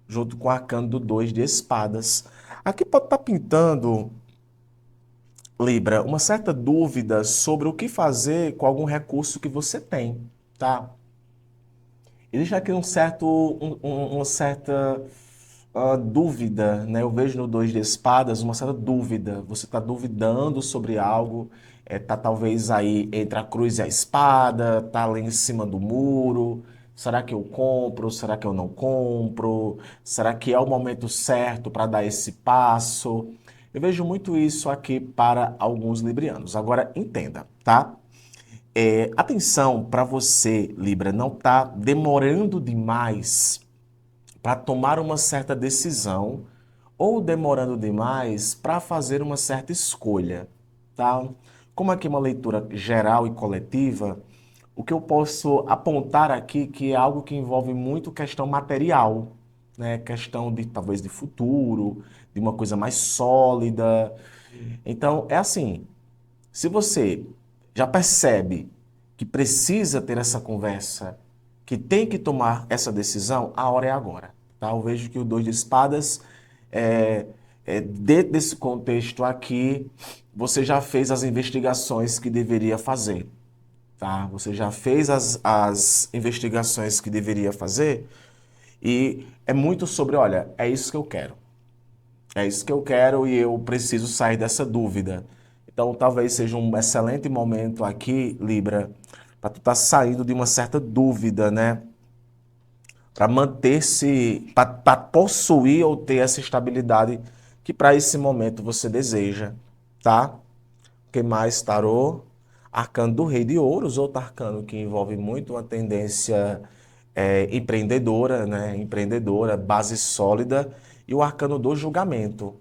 junto com o arcano do 2 de espadas. Aqui pode estar pintando, Libra, uma certa dúvida sobre o que fazer com algum recurso que você tem, tá? Existe aqui uma certa dúvida, né? Eu vejo no 2 de espadas uma certa dúvida. Você está duvidando sobre algo, tá talvez aí entre a cruz e a espada, tá ali em cima do muro. Será que eu compro? Será que eu não compro? Será que é o momento certo para dar esse passo? Eu vejo muito isso aqui para alguns librianos. Agora, entenda, tá? Atenção para você, Libra, não tá demorando demais para tomar uma certa decisão ou demorando demais para fazer uma certa escolha, tá? Como aqui é uma leitura geral e coletiva, o que eu posso apontar aqui que é algo que envolve muito questão material, né? Questão de talvez de futuro, de uma coisa mais sólida. Então, é assim, se você já percebe que precisa ter essa conversa, que tem que tomar essa decisão, a hora é agora. Tá? Eu vejo que o 2 de espadas, dentro desse contexto aqui, você já fez as investigações que deveria fazer. Tá? Você já fez as investigações que deveria fazer e é muito sobre, olha, é isso que eu quero. É isso que eu quero e eu preciso sair dessa dúvida. Então, talvez seja um excelente momento aqui, Libra, para tu estar saindo de uma certa dúvida, né? Para manter-se, para possuir ou ter essa estabilidade que para esse momento você deseja, tá? O que mais, tarô? Arcano do Rei de Ouros, outro arcano que envolve muito uma tendência empreendedora, né? Empreendedora, base sólida. E o arcano do julgamento.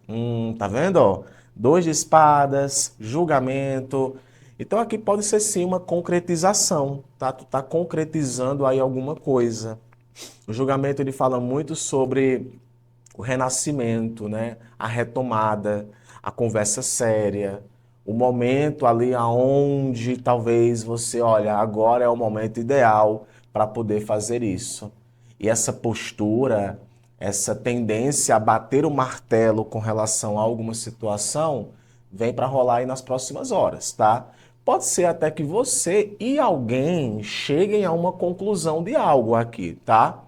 Tá vendo? Ó? 2 de espadas, julgamento. Então aqui pode ser sim uma concretização, tá? Tu tá concretizando aí alguma coisa. O julgamento ele fala muito sobre o renascimento, né? A retomada, a conversa séria, o momento ali aonde talvez você, olha, agora é o momento ideal para poder fazer isso. E essa postura, essa tendência a bater o martelo com relação a alguma situação, vem para rolar aí nas próximas horas, tá? Pode ser até que você e alguém cheguem a uma conclusão de algo aqui, tá?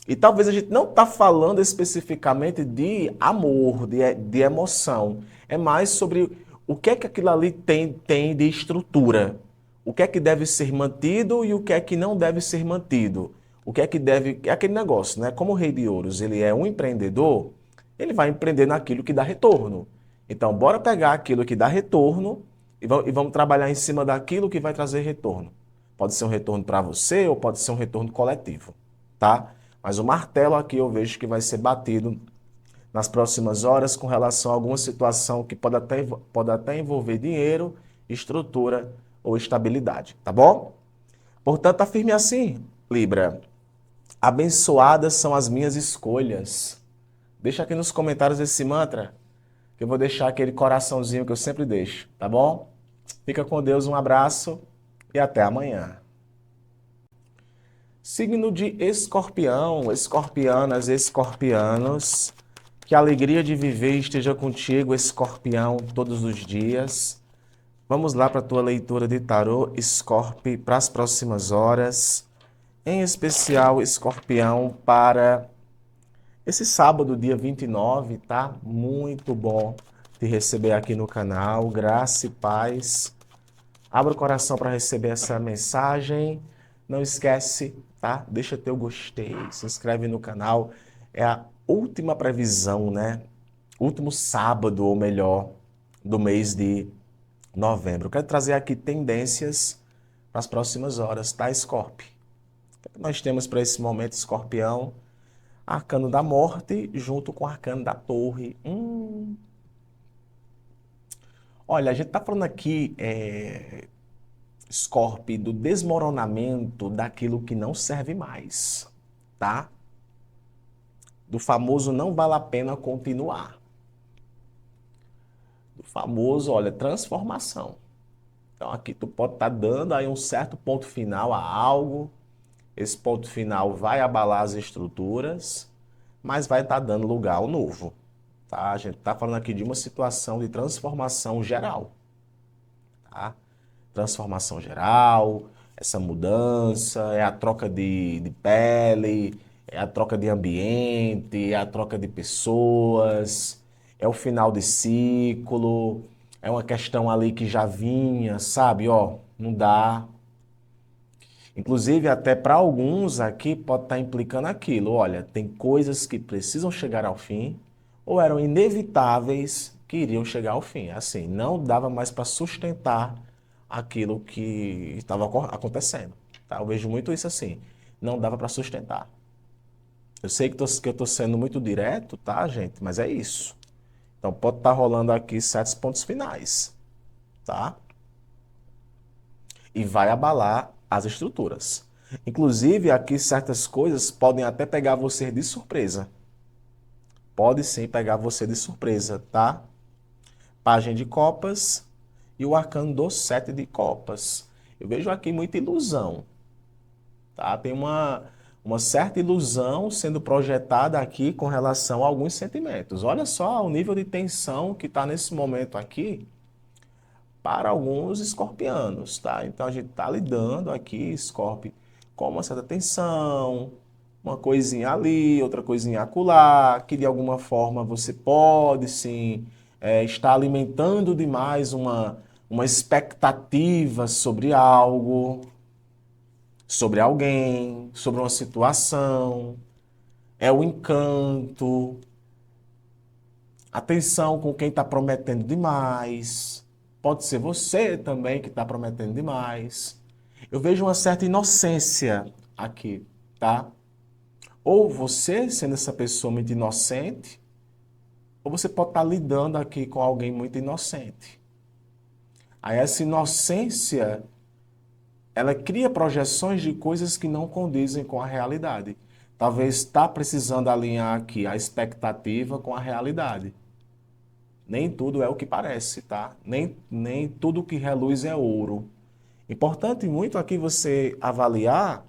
E talvez a gente não está falando especificamente de amor, de emoção. É mais sobre o que é que aquilo ali tem de estrutura. O que é que deve ser mantido e o que é que não deve ser mantido. O que é que deve... É aquele negócio, né? Como o Rei de Ouros, ele é um empreendedor, ele vai empreender naquilo que dá retorno. Então, bora pegar aquilo que dá retorno e vamos trabalhar em cima daquilo que vai trazer retorno. Pode ser um retorno para você ou pode ser um retorno coletivo, tá? Mas o martelo aqui eu vejo que vai ser batido nas próximas horas com relação a alguma situação que pode até envolver dinheiro, estrutura ou estabilidade, tá bom? Portanto, afirme assim, Libra. Abençoadas são as minhas escolhas. Deixa aqui nos comentários esse mantra, que eu vou deixar aquele coraçãozinho que eu sempre deixo, tá bom? Fica com Deus, um abraço e até amanhã. Signo de Escorpião, escorpianas, escorpianos, que a alegria de viver esteja contigo, Escorpião, todos os dias. Vamos lá para a tua leitura de tarô, Escorpio, para as próximas horas. Em especial, Escorpião, para esse sábado, dia 29, tá? Muito bom te receber aqui no canal, graça e paz. Abra o coração para receber essa mensagem. Não esquece, tá? Deixa teu gostei, se inscreve no canal. É a última previsão, né? Último sábado, ou melhor, do mês de novembro. Eu quero trazer aqui tendências para as próximas horas, tá, Scorpio? O que nós temos para esse momento, Escorpião? Arcano da Morte junto com o Arcano da Torre. Olha, a gente está falando aqui Scorpio, do desmoronamento daquilo que não serve mais, tá? Do famoso não vale a pena continuar. Do famoso, olha, transformação. Então aqui tu pode estar dando aí um certo ponto final a algo. Esse ponto final vai abalar as estruturas, mas vai estar dando lugar ao novo. Tá? A gente está falando aqui de uma situação de transformação geral. Tá? Transformação geral, essa mudança, é a troca de pele, é a troca de ambiente, é a troca de pessoas, é o final de ciclo, é uma questão ali que já vinha, sabe? Ó, não dá. Inclusive, até para alguns aqui pode estar implicando aquilo. Olha, tem coisas que precisam chegar ao fim ou eram inevitáveis que iriam chegar ao fim. Assim, não dava mais para sustentar aquilo que estava acontecendo. Tá? Eu vejo muito isso assim. Não dava para sustentar. Eu sei que eu estou sendo muito direto, tá, gente? Mas é isso. Então pode estar rolando aqui certos pontos finais, tá? E vai abalar as estruturas. Inclusive, aqui certas coisas podem até pegar você de surpresa. Pode sim pegar você de surpresa, tá? Página de copas e o arcano do 7 de copas. Eu vejo aqui muita ilusão, tá? Tem uma certa ilusão sendo projetada aqui com relação a alguns sentimentos. Olha só o nível de tensão que está nesse momento aqui para alguns escorpianos, tá? Então a gente está lidando aqui, Scorpio, com uma certa tensão, uma coisinha ali, outra coisinha acolá, que de alguma forma você pode sim estar alimentando demais uma expectativa sobre algo, sobre alguém, sobre uma situação, é o encanto, atenção com quem está prometendo demais. Pode ser você também que está prometendo demais. Eu vejo uma certa inocência aqui, tá? Ou você sendo essa pessoa muito inocente, ou você pode estar lidando aqui com alguém muito inocente. Aí essa inocência, ela cria projeções de coisas que não condizem com a realidade. Talvez está precisando alinhar aqui a expectativa com a realidade. Nem tudo é o que parece, tá? Nem tudo que reluz é ouro. Importante muito aqui você avaliar,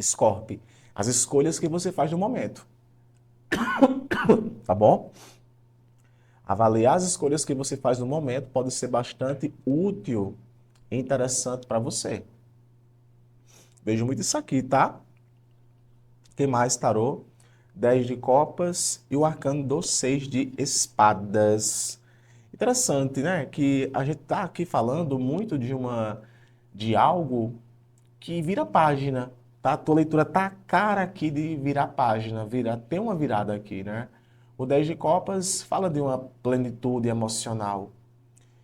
Scorpio, as escolhas que você faz no momento, tá bom? Avaliar as escolhas que você faz no momento pode ser bastante útil e interessante para você. Vejo muito isso aqui, tá? Tem mais tarô? 10 de copas e o arcano do 6 de espadas. Interessante, né? Que a gente tá aqui falando muito de algo que vira página, tá? A tua leitura tá a cara aqui de virar página, tem uma virada aqui, né? O 10 de copas fala de uma plenitude emocional.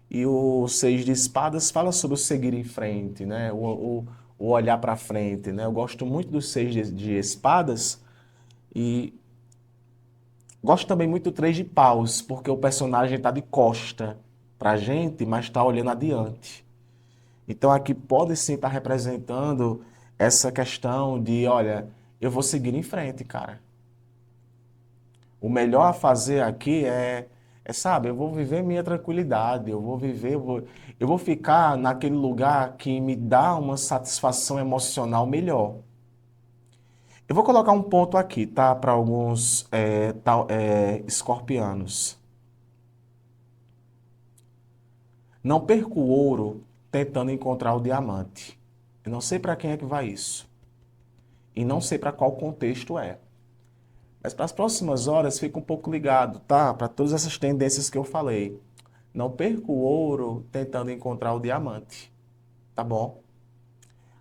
E o 6 de espadas fala sobre o seguir em frente, né? O olhar para frente, né? Eu gosto muito do 6 de espadas e gosto também muito do 3 de paus, porque o personagem está de costa para a gente, mas está olhando adiante. Então aqui pode sim estar representando essa questão de, olha, eu vou seguir em frente, cara. O melhor a fazer aqui sabe, eu vou viver minha tranquilidade, eu vou ficar naquele lugar que me dá uma satisfação emocional melhor. Eu vou colocar um ponto aqui, tá? Para alguns escorpianos. Não perca o ouro tentando encontrar o diamante. Eu não sei para quem é que vai isso. E não sei para qual contexto é. Mas para as próximas horas, fica um pouco ligado, tá? Para todas essas tendências que eu falei. Não perca o ouro tentando encontrar o diamante. Tá bom?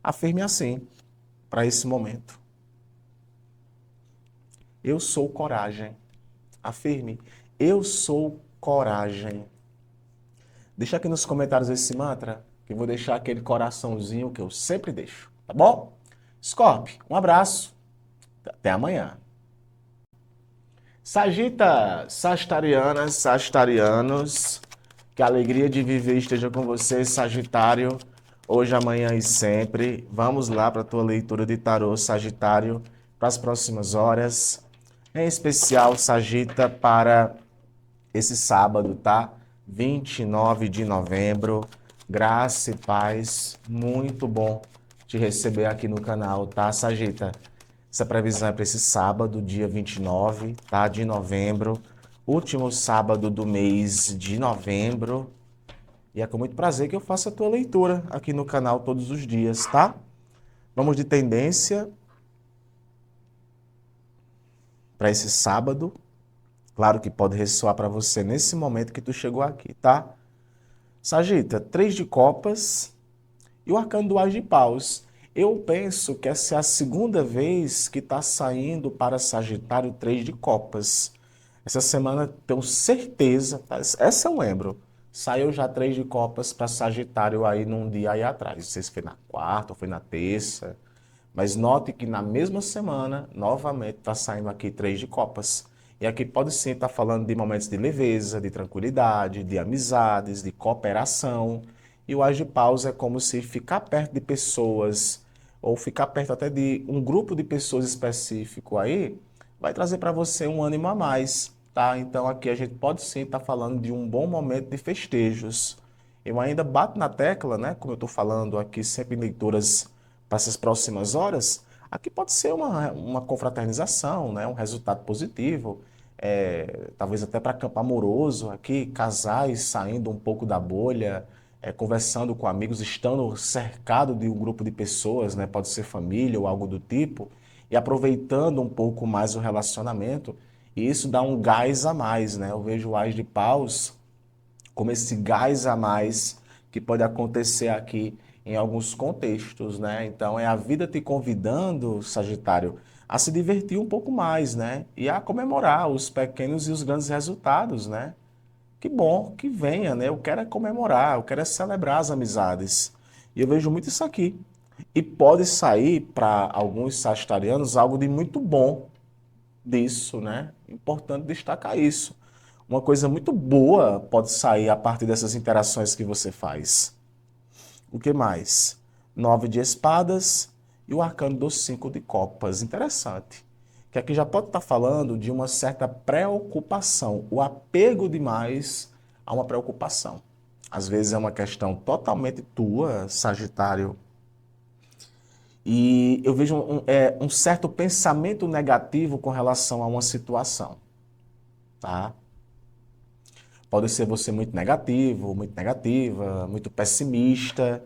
Afirme assim, para esse momento. Eu sou coragem. Afirme, eu sou coragem. Deixa aqui nos comentários esse mantra, que eu vou deixar aquele coraçãozinho que eu sempre deixo, tá bom? Scorpio, um abraço. Até amanhã. Sagitarianas, sagitarianos, que a alegria de viver esteja com você, Sagitário, hoje, amanhã e sempre. Vamos lá para a tua leitura de tarô, Sagitário, para as próximas horas. Em especial, Sagita, para esse sábado, tá? 29 de novembro. Graça e paz, muito bom te receber aqui no canal, tá, Sagita? Essa previsão é para esse sábado, dia 29, tá, de novembro, último sábado do mês de novembro. E é com muito prazer que eu faço a tua leitura aqui no canal todos os dias, tá? Vamos de tendência para esse sábado. Claro que pode ressoar para você nesse momento que tu chegou aqui, tá? Sagita, 3 de copas e o arcano do Ás de Paus. Eu penso que essa é a segunda vez que está saindo para Sagitário 3 de copas. Essa semana tenho certeza, tá? Essa eu lembro. Saiu já 3 de copas para Sagitário aí num dia aí atrás. Não sei se foi na quarta ou foi na terça. Mas note que na mesma semana, novamente, está saindo aqui 3 de copas. E aqui pode sim estar falando de momentos de leveza, de tranquilidade, de amizades, de cooperação. E o Ás de Paus é como se ficar perto de pessoas, ou ficar perto até de um grupo de pessoas específico aí, vai trazer para você um ânimo a mais, tá? Então aqui a gente pode sim estar falando de um bom momento de festejos. Eu ainda bato na tecla, né? Como eu estou falando aqui sempre em leituras para essas próximas horas, aqui pode ser uma confraternização, né? Um resultado positivo, talvez até para campo amoroso, aqui casais saindo um pouco da bolha, conversando com amigos, estando cercado de um grupo de pessoas, né? Pode ser família ou algo do tipo, e aproveitando um pouco mais o relacionamento, e isso dá um gás a mais, né? Eu vejo o Ás de Paus como esse gás a mais que pode acontecer aqui em alguns contextos, né? Então é a vida te convidando, Sagitário, a se divertir um pouco mais, né? E a comemorar os pequenos e os grandes resultados, né? Que bom que venha, né? Eu quero é comemorar, eu quero é celebrar as amizades. E eu vejo muito isso aqui. E pode sair para alguns sagitarianos algo de muito bom disso, né? Importante destacar isso. Uma coisa muito boa pode sair a partir dessas interações que você faz. O que mais? 9 de espadas e o arcano dos 5 de copas. Interessante. Que aqui já pode estar falando de uma certa preocupação, o apego demais a uma preocupação. Às vezes é uma questão totalmente tua, Sagitário, e eu vejo um certo pensamento negativo com relação a uma situação, tá? Pode ser você muito negativo, muito negativa, muito pessimista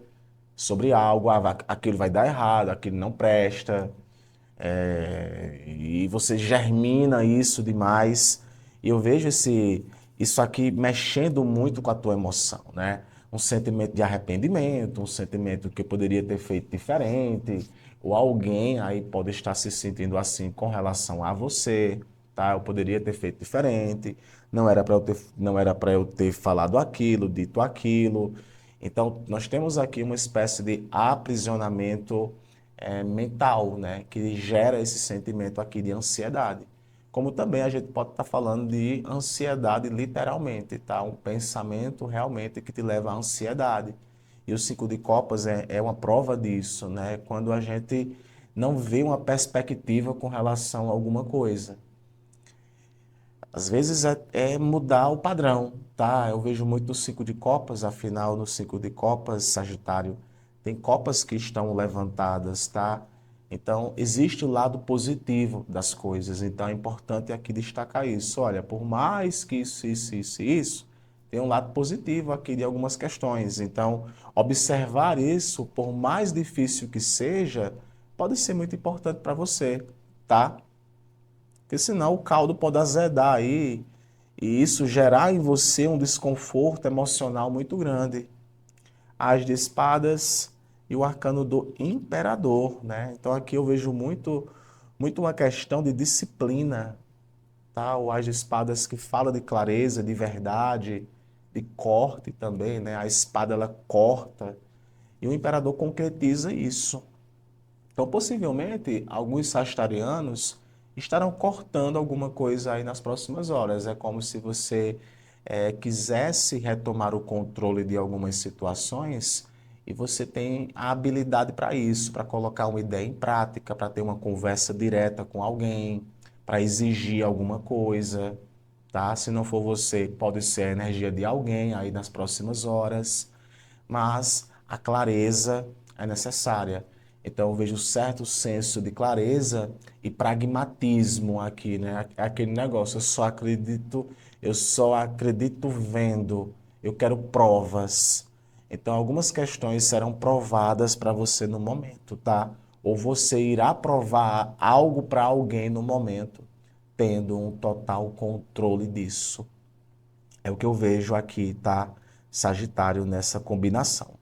sobre algo, aquilo vai dar errado, aquilo não presta, e você germina isso demais. E eu vejo isso aqui mexendo muito com a tua emoção, né? Um sentimento de arrependimento, um sentimento que eu poderia ter feito diferente, ou alguém aí pode estar se sentindo assim com relação a você, tá? Eu poderia ter feito diferente, não era para eu ter falado aquilo, dito aquilo. Então, nós temos aqui uma espécie de aprisionamento mental, né, que gera esse sentimento aqui de ansiedade. Como também a gente pode estar falando de ansiedade literalmente, tá? Um pensamento realmente que te leva à ansiedade. E o 5 de copas é uma prova disso, né? Quando a gente não vê uma perspectiva com relação a alguma coisa. Às vezes é mudar o padrão, tá? Eu vejo muito o 5 de copas, afinal, no 5 de copas, Sagitário, tem copas que estão levantadas, tá? Então, existe o lado positivo das coisas. Então, é importante aqui destacar isso. Olha, por mais que isso, tem um lado positivo aqui de algumas questões. Então, observar isso, por mais difícil que seja, pode ser muito importante para você, tá? Porque senão o caldo pode azedar aí e isso gerar em você um desconforto emocional muito grande. As de espadas e o arcano do imperador, né? Então aqui eu vejo muito uma questão de disciplina, tá? O as de espadas que fala de clareza, de verdade, de corte também, né? A espada ela corta e o imperador concretiza isso. Então, possivelmente, alguns sagitarianos estarão cortando alguma coisa aí nas próximas horas. É como se você quisesse retomar o controle de algumas situações e você tem a habilidade para isso, para colocar uma ideia em prática, para ter uma conversa direta com alguém, para exigir alguma coisa, tá? Se não for você, pode ser a energia de alguém aí nas próximas horas. mas a clareza é necessária. Então eu vejo certo senso de clareza e pragmatismo aqui, né? Aquele negócio, eu só acredito vendo, eu quero provas. Então algumas questões serão provadas para você no momento, tá? Ou você irá provar algo para alguém no momento, tendo um total controle disso. É o que eu vejo aqui, tá? Sagitário nessa combinação.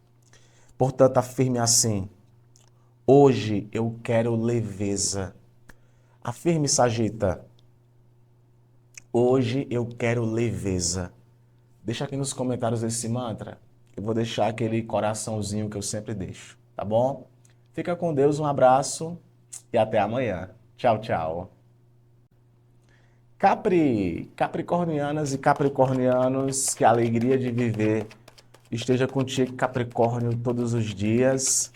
Portanto, afirme assim: hoje eu quero leveza. Afirme, Sagita, hoje eu quero leveza. Deixa aqui nos comentários esse mantra. Eu vou deixar aquele coraçãozinho que eu sempre deixo, tá bom? Fica com Deus, um abraço e até amanhã. Tchau, tchau. Capricornianas e capricornianos, que a alegria de viver esteja contigo, Capricórnio, todos os dias.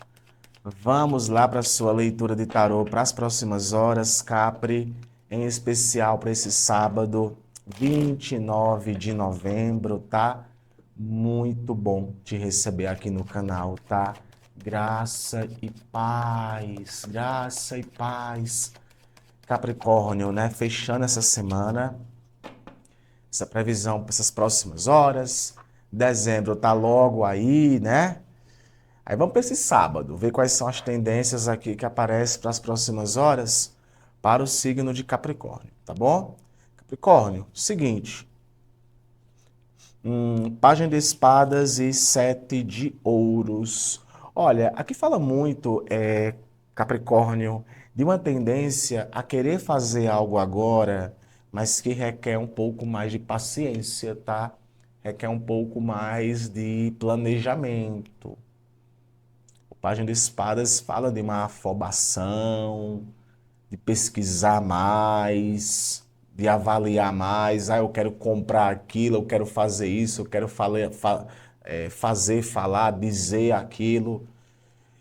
Vamos lá para a sua leitura de tarô para as próximas horas, Capri, em especial para esse sábado, 29 de novembro, tá? Muito bom te receber aqui no canal, tá? Graça e paz. Capricórnio, né? Fechando essa semana, essa previsão para essas próximas horas. Dezembro tá logo aí, né? Aí vamos para esse sábado, ver quais são as tendências aqui que aparecem para as próximas horas para o signo de Capricórnio, tá bom? Capricórnio, seguinte, página de espadas e 7 de ouros. Olha, aqui fala muito, Capricórnio, de uma tendência a querer fazer algo agora, mas que requer um pouco mais de paciência, tá? Requer um pouco mais de planejamento. O página de espadas fala de uma afobação, de pesquisar mais, de avaliar mais. Ah, eu quero comprar aquilo, eu quero fazer isso, eu quero fazer, falar, dizer aquilo.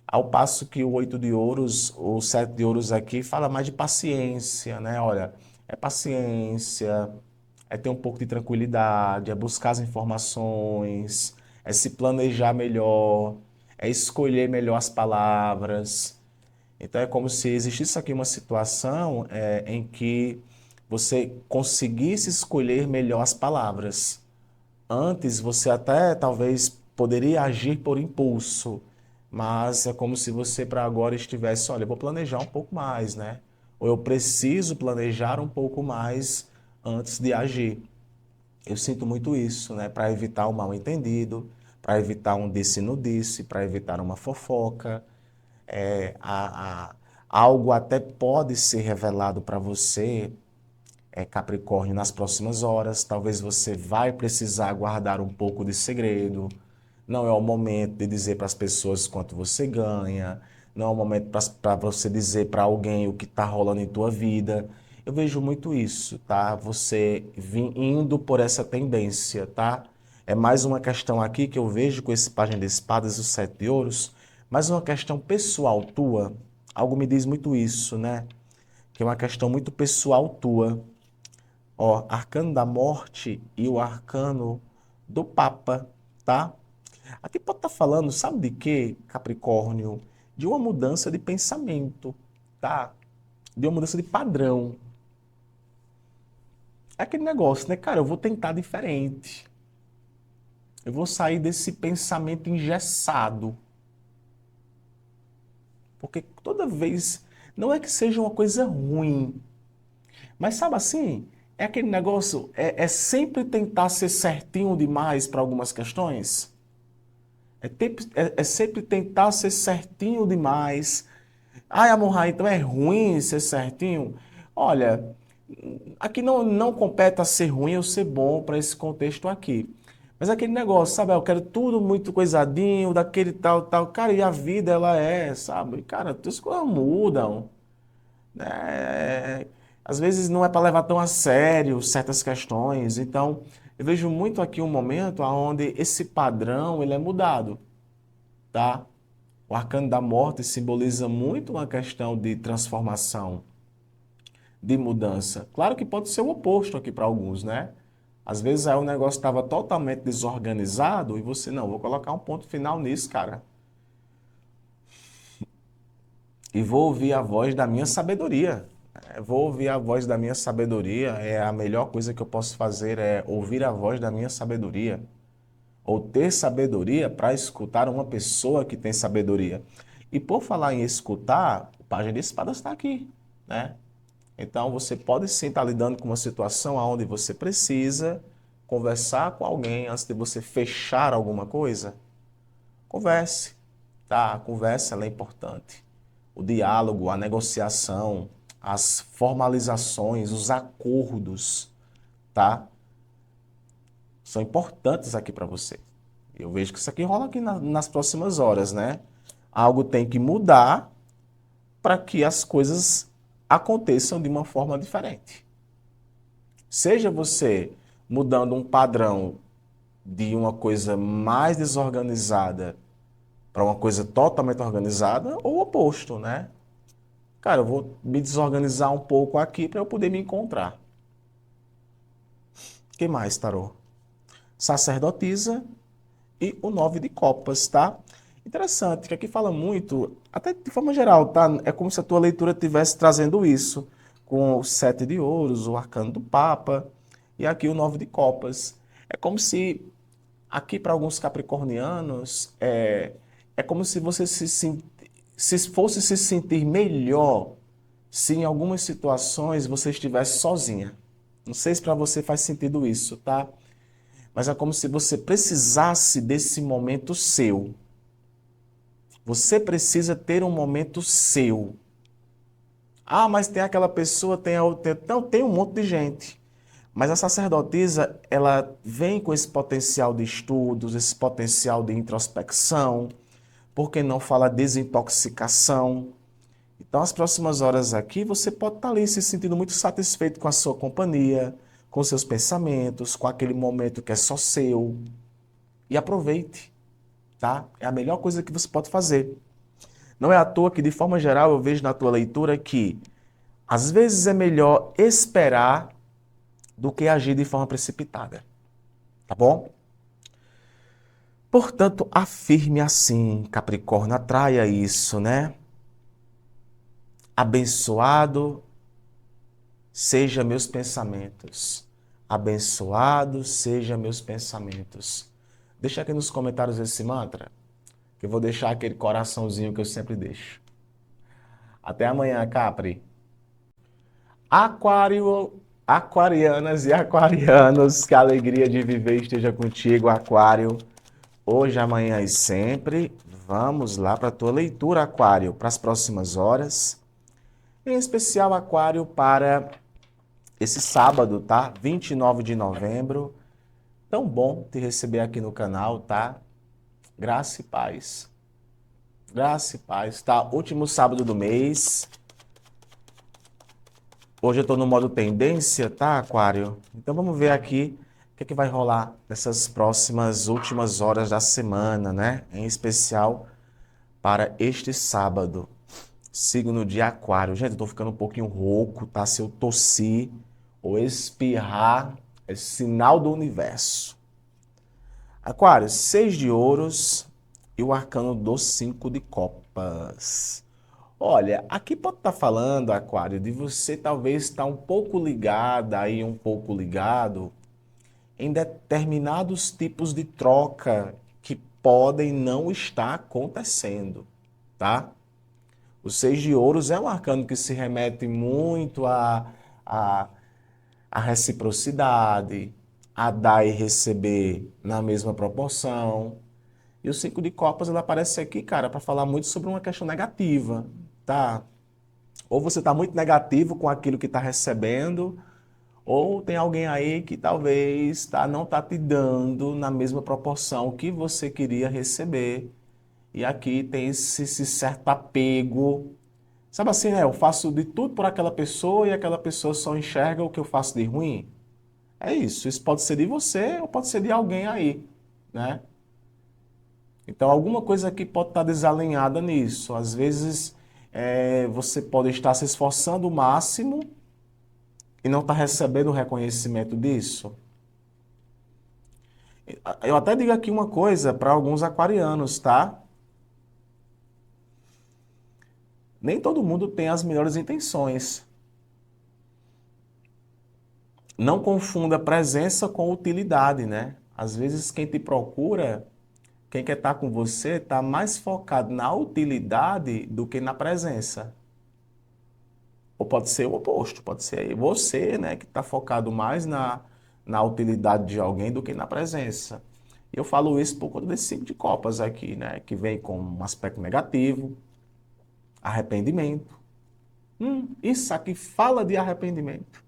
Ao passo que o 8 de ouros, o 7 de ouros aqui, fala mais de paciência, né? Olha, é paciência, é ter um pouco de tranquilidade, é buscar as informações, é se planejar melhor, é escolher melhor as palavras. Então é como se existisse aqui uma situação em que você conseguisse escolher melhor as palavras. Antes você até talvez poderia agir por impulso, mas é como se você para agora estivesse, olha, eu vou planejar um pouco mais, né? Ou eu preciso planejar um pouco mais antes de agir. Eu sinto muito isso, né? Para evitar um mal-entendido, para evitar um disse-no-disse, para evitar uma fofoca. É, algo até pode ser revelado para você, Capricórnio, nas próximas horas. Talvez você vai precisar guardar um pouco de segredo. Não é o momento de dizer para as pessoas quanto você ganha. Não é o momento para você dizer para alguém o que está rolando em tua vida. Eu vejo muito isso, tá? Você indo por essa tendência, tá? É mais uma questão aqui que eu vejo com esse página de espadas e o 7 de ouros, mais uma questão pessoal tua. Algo me diz muito isso, né? Que é uma questão muito pessoal tua. Ó, arcano da morte e o arcano do Papa, tá? Aqui pode estar falando, sabe de quê, Capricórnio? De uma mudança de pensamento, tá? De uma mudança de padrão. É aquele negócio, né, cara? Eu vou tentar diferente. Eu vou sair desse pensamento engessado. Porque toda vez, não é que seja uma coisa ruim, mas sabe assim, é aquele negócio, é sempre tentar ser certinho demais para algumas questões. É sempre tentar ser certinho demais. Ai, Amorra, então é ruim ser certinho? Olha, aqui não compete a ser ruim ou ser bom para esse contexto aqui. Mas aquele negócio, sabe? Eu quero tudo muito coisadinho, daquele tal, tal. Cara, e a vida, ela é, sabe? Cara, as coisas mudam, né? Às vezes não é para levar tão a sério certas questões. Então, eu vejo muito aqui um momento onde esse padrão, ele é mudado, tá? O arcano da morte simboliza muito uma questão de transformação, de mudança. Claro que pode ser o oposto aqui para alguns, né? Às vezes aí o negócio estava totalmente desorganizado e você, não, vou colocar um ponto final nisso, cara. E vou ouvir a voz da minha sabedoria. Vou ouvir a voz da minha sabedoria. É a melhor coisa que eu posso fazer é ouvir a voz da minha sabedoria. Ou ter sabedoria para escutar uma pessoa que tem sabedoria. E por falar em escutar, o Página de Espadas está aqui, né? Então você pode sim estar lidando com uma situação onde você precisa conversar com alguém antes de você fechar alguma coisa. Converse, tá? A conversa ela é importante. O diálogo, a negociação, as formalizações, os acordos, tá? São importantes aqui para você. Eu vejo que isso aqui rola aqui nas próximas horas, né? Algo tem que mudar para que as coisas aconteçam de uma forma diferente. Seja você mudando um padrão de uma coisa mais desorganizada para uma coisa totalmente organizada, ou o oposto, né? Cara, eu vou me desorganizar um pouco aqui para eu poder me encontrar. O que mais, tarô? Sacerdotisa e o 9 de copas, tá? Interessante, que aqui fala muito, até de forma geral, tá? É como se a tua leitura estivesse trazendo isso, com o 7 de ouros, o arcano do Papa, e aqui o 9 de copas. É como se, aqui para alguns capricornianos, é como se você se fosse se sentir melhor se em algumas situações você estivesse sozinha. Não sei se para você faz sentido isso, tá? Mas é como se você precisasse desse momento seu. Você precisa ter um momento seu. Ah, mas tem aquela pessoa, tem a outra. Não, tem um monte de gente. Mas a sacerdotisa, ela vem com esse potencial de estudos, esse potencial de introspecção, por que não fala desintoxicação? Então, as próximas horas aqui, você pode estar ali se sentindo muito satisfeito com a sua companhia, com seus pensamentos, com aquele momento que é só seu. E aproveite, tá? É a melhor coisa que você pode fazer. Não é à toa que, de forma geral, eu vejo na tua leitura que às vezes é melhor esperar do que agir de forma precipitada, tá bom? Portanto, afirme assim, Capricórnio, atraia isso, né? Abençoado seja meus pensamentos. Abençoado seja meus pensamentos. Deixa aqui nos comentários esse mantra, que eu vou deixar aquele coraçãozinho que eu sempre deixo. Até amanhã, Capri. Aquário, aquarianas e aquarianos, que a alegria de viver esteja contigo, Aquário. Hoje, amanhã e sempre. Vamos lá para a tua leitura, Aquário, para as próximas horas. Em especial, Aquário, para esse sábado, tá? 29 de novembro. Tão bom te receber aqui no canal, tá? Graça e paz. Graça e paz, tá? Último sábado do mês. Hoje eu estou no modo tendência, tá, Aquário? Então vamos ver aqui o que é que vai rolar nessas próximas últimas horas da semana, né? Em especial para este sábado. Signo de Aquário. Gente, eu tô ficando um pouquinho rouco, tá? Se eu tossir ou espirrar, é sinal do universo. Aquário, 6 de ouros e o arcano do 5 de copas. Olha, aqui pode estar falando, Aquário, de você talvez estar um pouco ligada aí, um pouco ligado em determinados tipos de troca que podem não estar acontecendo, tá? O 6 de ouros é um arcano que se remete muito a, a reciprocidade, a dar e receber na mesma proporção. E o 5 de copas, ela aparece aqui, cara, para falar muito sobre uma questão negativa, tá? Ou você está muito negativo com aquilo que está recebendo, ou tem alguém aí que talvez não está te dando na mesma proporção que você queria receber. E aqui tem esse certo apego. Sabe assim, né? Eu faço de tudo por aquela pessoa e aquela pessoa só enxerga o que eu faço de ruim. É isso. Isso pode ser de você ou pode ser de alguém aí, né? Então, alguma coisa aqui pode estar desalinhada nisso. Às vezes, você pode estar se esforçando o máximo e não está recebendo o reconhecimento disso. Eu até digo aqui uma coisa para alguns aquarianos, tá? Nem todo mundo tem as melhores intenções. Não confunda presença com utilidade, né? Às vezes quem te procura, quem quer estar com você, está mais focado na utilidade do que na presença. Ou pode ser o oposto, pode ser você, né, que está focado mais na utilidade de alguém do que na presença. E eu falo isso por conta desse 5 de copas aqui, né, que vem com um aspecto negativo, arrependimento. Isso aqui fala de arrependimento.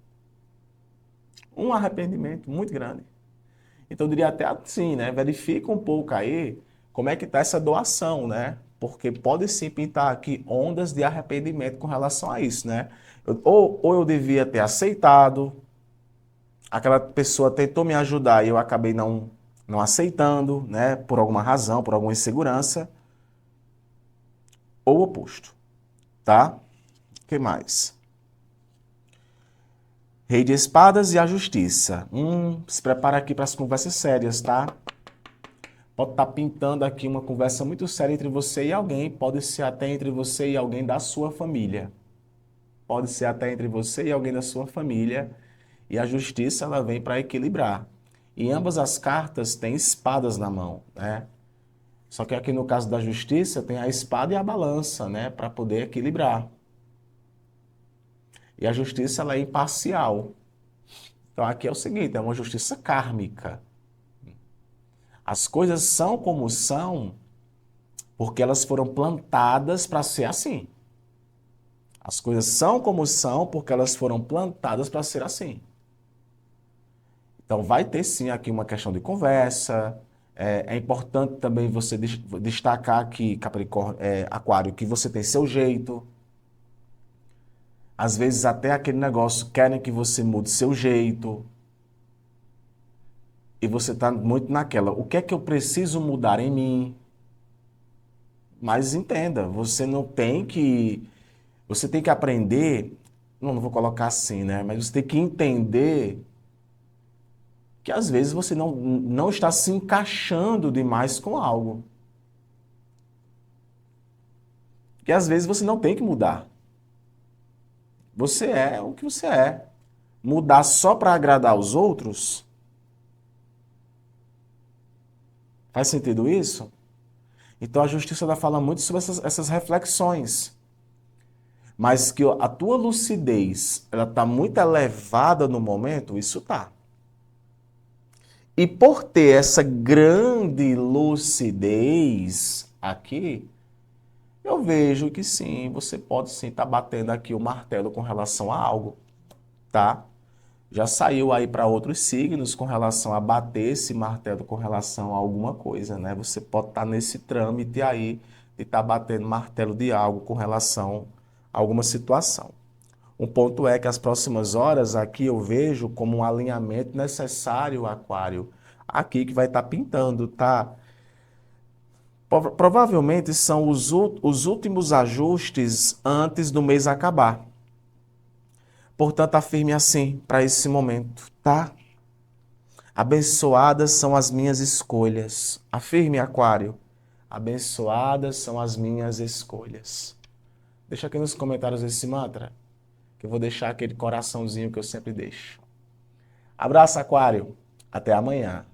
Um arrependimento muito grande. Então eu diria até assim, né, verifica um pouco aí como é que está essa doação, né? Porque pode sim pintar aqui ondas de arrependimento com relação a isso, né? Ou eu devia ter aceitado, aquela pessoa tentou me ajudar e eu acabei não aceitando, né? Por alguma razão, por alguma insegurança, ou o oposto, tá? O que mais? Rei de espadas e a justiça. Se prepara aqui para as conversas sérias, tá? Pode estar pintando aqui uma conversa muito séria entre você e alguém, pode ser até entre você e alguém da sua família. Pode ser até entre você e alguém da sua família, e a justiça ela vem para equilibrar. E ambas as cartas têm espadas na mão, né? Só que aqui no caso da justiça tem a espada e a balança, né, para poder equilibrar. E a justiça ela é imparcial. Então aqui é o seguinte, é uma justiça kármica. As coisas são como são porque elas foram plantadas para ser assim. As coisas são como são porque elas foram plantadas para ser assim. Então, vai ter sim aqui uma questão de conversa. É importante também você destacar aqui, Capricórnio, Aquário, que você tem seu jeito. Às vezes, até aquele negócio querem que você mude seu jeito. E você está muito naquela. O que é que eu preciso mudar em mim? Mas entenda, você não tem que. Você tem que aprender. Não vou colocar assim, né? Mas você tem que entender que às vezes você não está se encaixando demais com algo. Que às vezes você não tem que mudar. Você é o que você é. Mudar só para agradar os outros? Faz sentido isso? Então a justiça ela fala muito sobre essas reflexões. Mas que a tua lucidez ela está muito elevada no momento, isso tá. E por ter essa grande lucidez aqui, eu vejo que sim, você pode sim estar batendo aqui o martelo com relação a algo, tá? Já saiu aí para outros signos com relação a bater esse martelo com relação a alguma coisa, né? Você pode estar nesse trâmite aí de estar batendo martelo de algo com relação a alguma situação. Um ponto é que as próximas horas aqui eu vejo como um alinhamento necessário, Aquário, aqui que vai estar pintando, tá? Provavelmente são os últimos ajustes antes do mês acabar. Portanto, afirme assim para esse momento, tá? Abençoadas são as minhas escolhas. Afirme, Aquário. Abençoadas são as minhas escolhas. Deixa aqui nos comentários esse mantra, que eu vou deixar aquele coraçãozinho que eu sempre deixo. Abraço, Aquário. Até amanhã.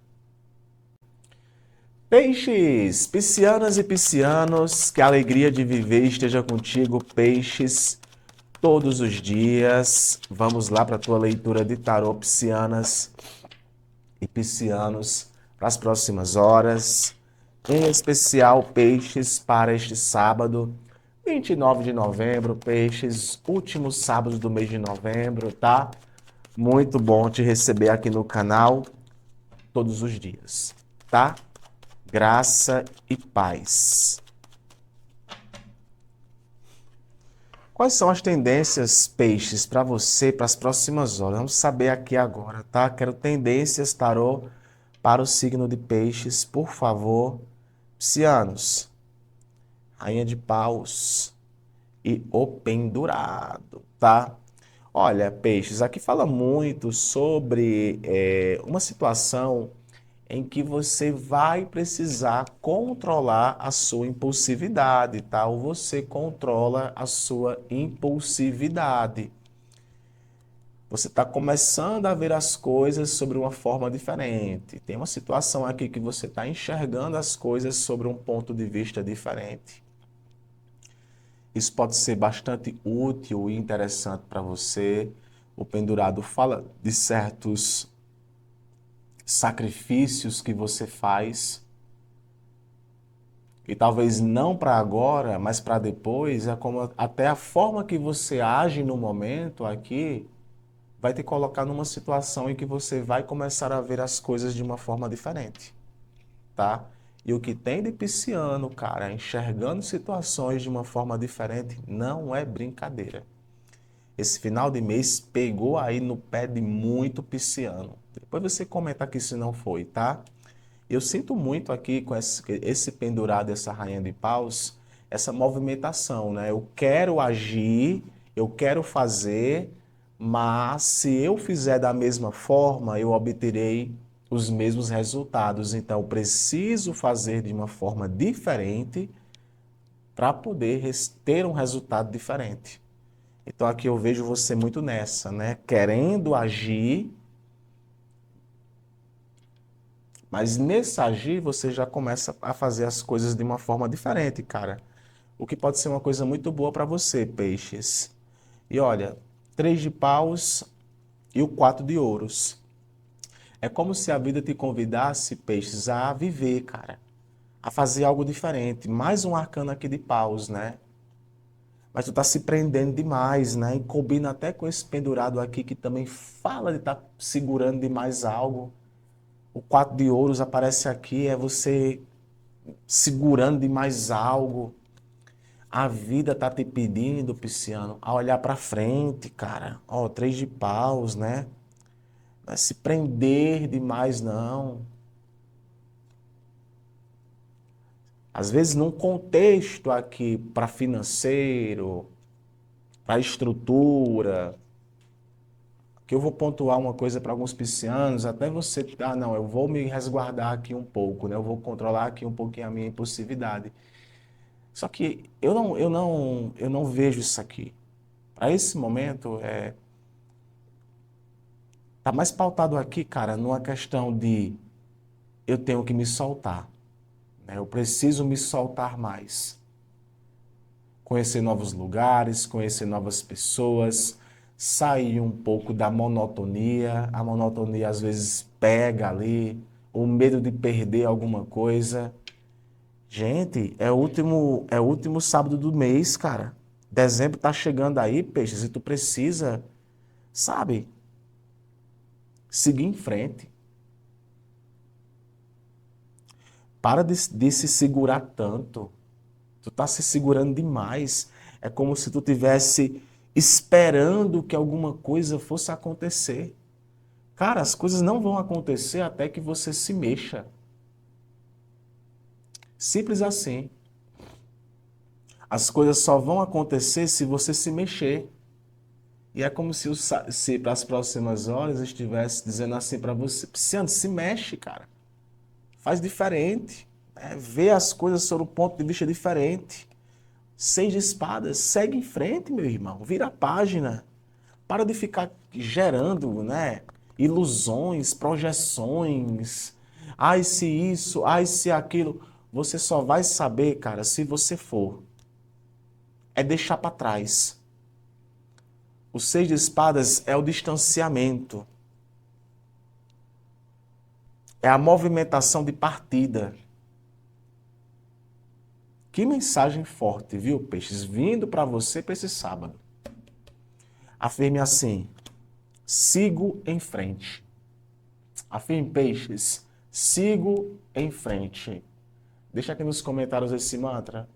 Peixes, piscianas e piscianos, que a alegria de viver esteja contigo, peixes, todos os dias. Vamos lá para a tua leitura de tarô, piscianas e piscianos, para as próximas horas. Em especial, peixes, para este sábado, 29 de novembro, peixes, último sábado do mês de novembro, tá? Muito bom te receber aqui no canal todos os dias, tá? Graça e paz. Quais são as tendências, peixes, para você para as próximas horas? Vamos saber aqui agora, tá? Quero tendências, tarô, para o signo de peixes, por favor. Piscianos, Rainha de Paus e o Pendurado, tá? Olha, peixes, aqui fala muito sobre uma situação em que você vai precisar controlar a sua impulsividade, tá? Ou você controla a sua impulsividade. Você está começando a ver as coisas sobre uma forma diferente. Tem uma situação aqui que você está enxergando as coisas sobre um ponto de vista diferente. Isso pode ser bastante útil e interessante para você. O pendurado fala de certos sacrifícios que você faz, e talvez não para agora, mas para depois, é como até a forma que você age no momento aqui vai te colocar numa situação em que você vai começar a ver as coisas de uma forma diferente, tá? E o que tem de pisciano, cara, enxergando situações de uma forma diferente, não é brincadeira. Esse final de mês pegou aí no pé de muito pisciano. Depois você comenta aqui se não foi, tá? Eu sinto muito aqui com esse pendurado, essa rainha de paus, essa movimentação, né? Eu quero agir, eu quero fazer, mas se eu fizer da mesma forma, eu obterei os mesmos resultados. Então, eu preciso fazer de uma forma diferente para poder ter um resultado diferente. Então, aqui eu vejo você muito nessa, né? Querendo agir, mas nesse agir você já começa a fazer as coisas de uma forma diferente, cara. O que pode ser uma coisa muito boa para você, peixes. E olha, 3 de paus e o 4 de ouros. É como se a vida te convidasse, peixes, a viver, cara. A fazer algo diferente. Mais um arcano aqui de paus, né? Mas tu tá se prendendo demais, né? E combina até com esse pendurado aqui que também fala de estar segurando demais algo. O 4 de ouros aparece aqui, é você segurando demais algo. A vida tá te pedindo, pisciano, a olhar para frente, cara. Ó, 3 de paus, né? Não é se prender demais, não. Às vezes, num contexto aqui para financeiro, para estrutura, que eu vou pontuar uma coisa para alguns piscianos, até você, não, eu vou me resguardar aqui um pouco, né? Eu vou controlar aqui um pouquinho a minha impulsividade. Só que eu não vejo isso aqui. Para esse momento, tá mais pautado aqui, cara, numa questão de eu tenho que me soltar, né? Eu preciso me soltar mais. Conhecer novos lugares, conhecer novas pessoas, sair um pouco da monotonia. A monotonia às vezes pega ali, o medo de perder alguma coisa. Gente, é o último sábado do mês, cara. Dezembro tá chegando aí, peixes, e tu precisa, sabe, seguir em frente. Para de se segurar tanto. Tu tá se segurando demais. É como se tu tivesse esperando que alguma coisa fosse acontecer. Cara, as coisas não vão acontecer até que você se mexa. Simples assim. As coisas só vão acontecer se você se mexer. E é como se para as próximas horas eu estivesse dizendo assim para você, Pisciano, se mexe, cara. Faz diferente. Vê as coisas sob um ponto de vista diferente. 6 de espadas, segue em frente, meu irmão. Vira a página. Para de ficar gerando, né, ilusões, projeções. Ai, se isso, ai, se aquilo. Você só vai saber, cara, se você for. É deixar para trás. O 6 de espadas é o distanciamento. É a movimentação de partida. Que mensagem forte, viu, peixes? Vindo para você para esse sábado. Afirme assim: sigo em frente. Afirme, peixes, sigo em frente. Deixa aqui nos comentários esse mantra.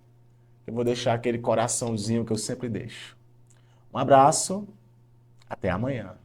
Eu vou deixar aquele coraçãozinho que eu sempre deixo. Um abraço, até amanhã.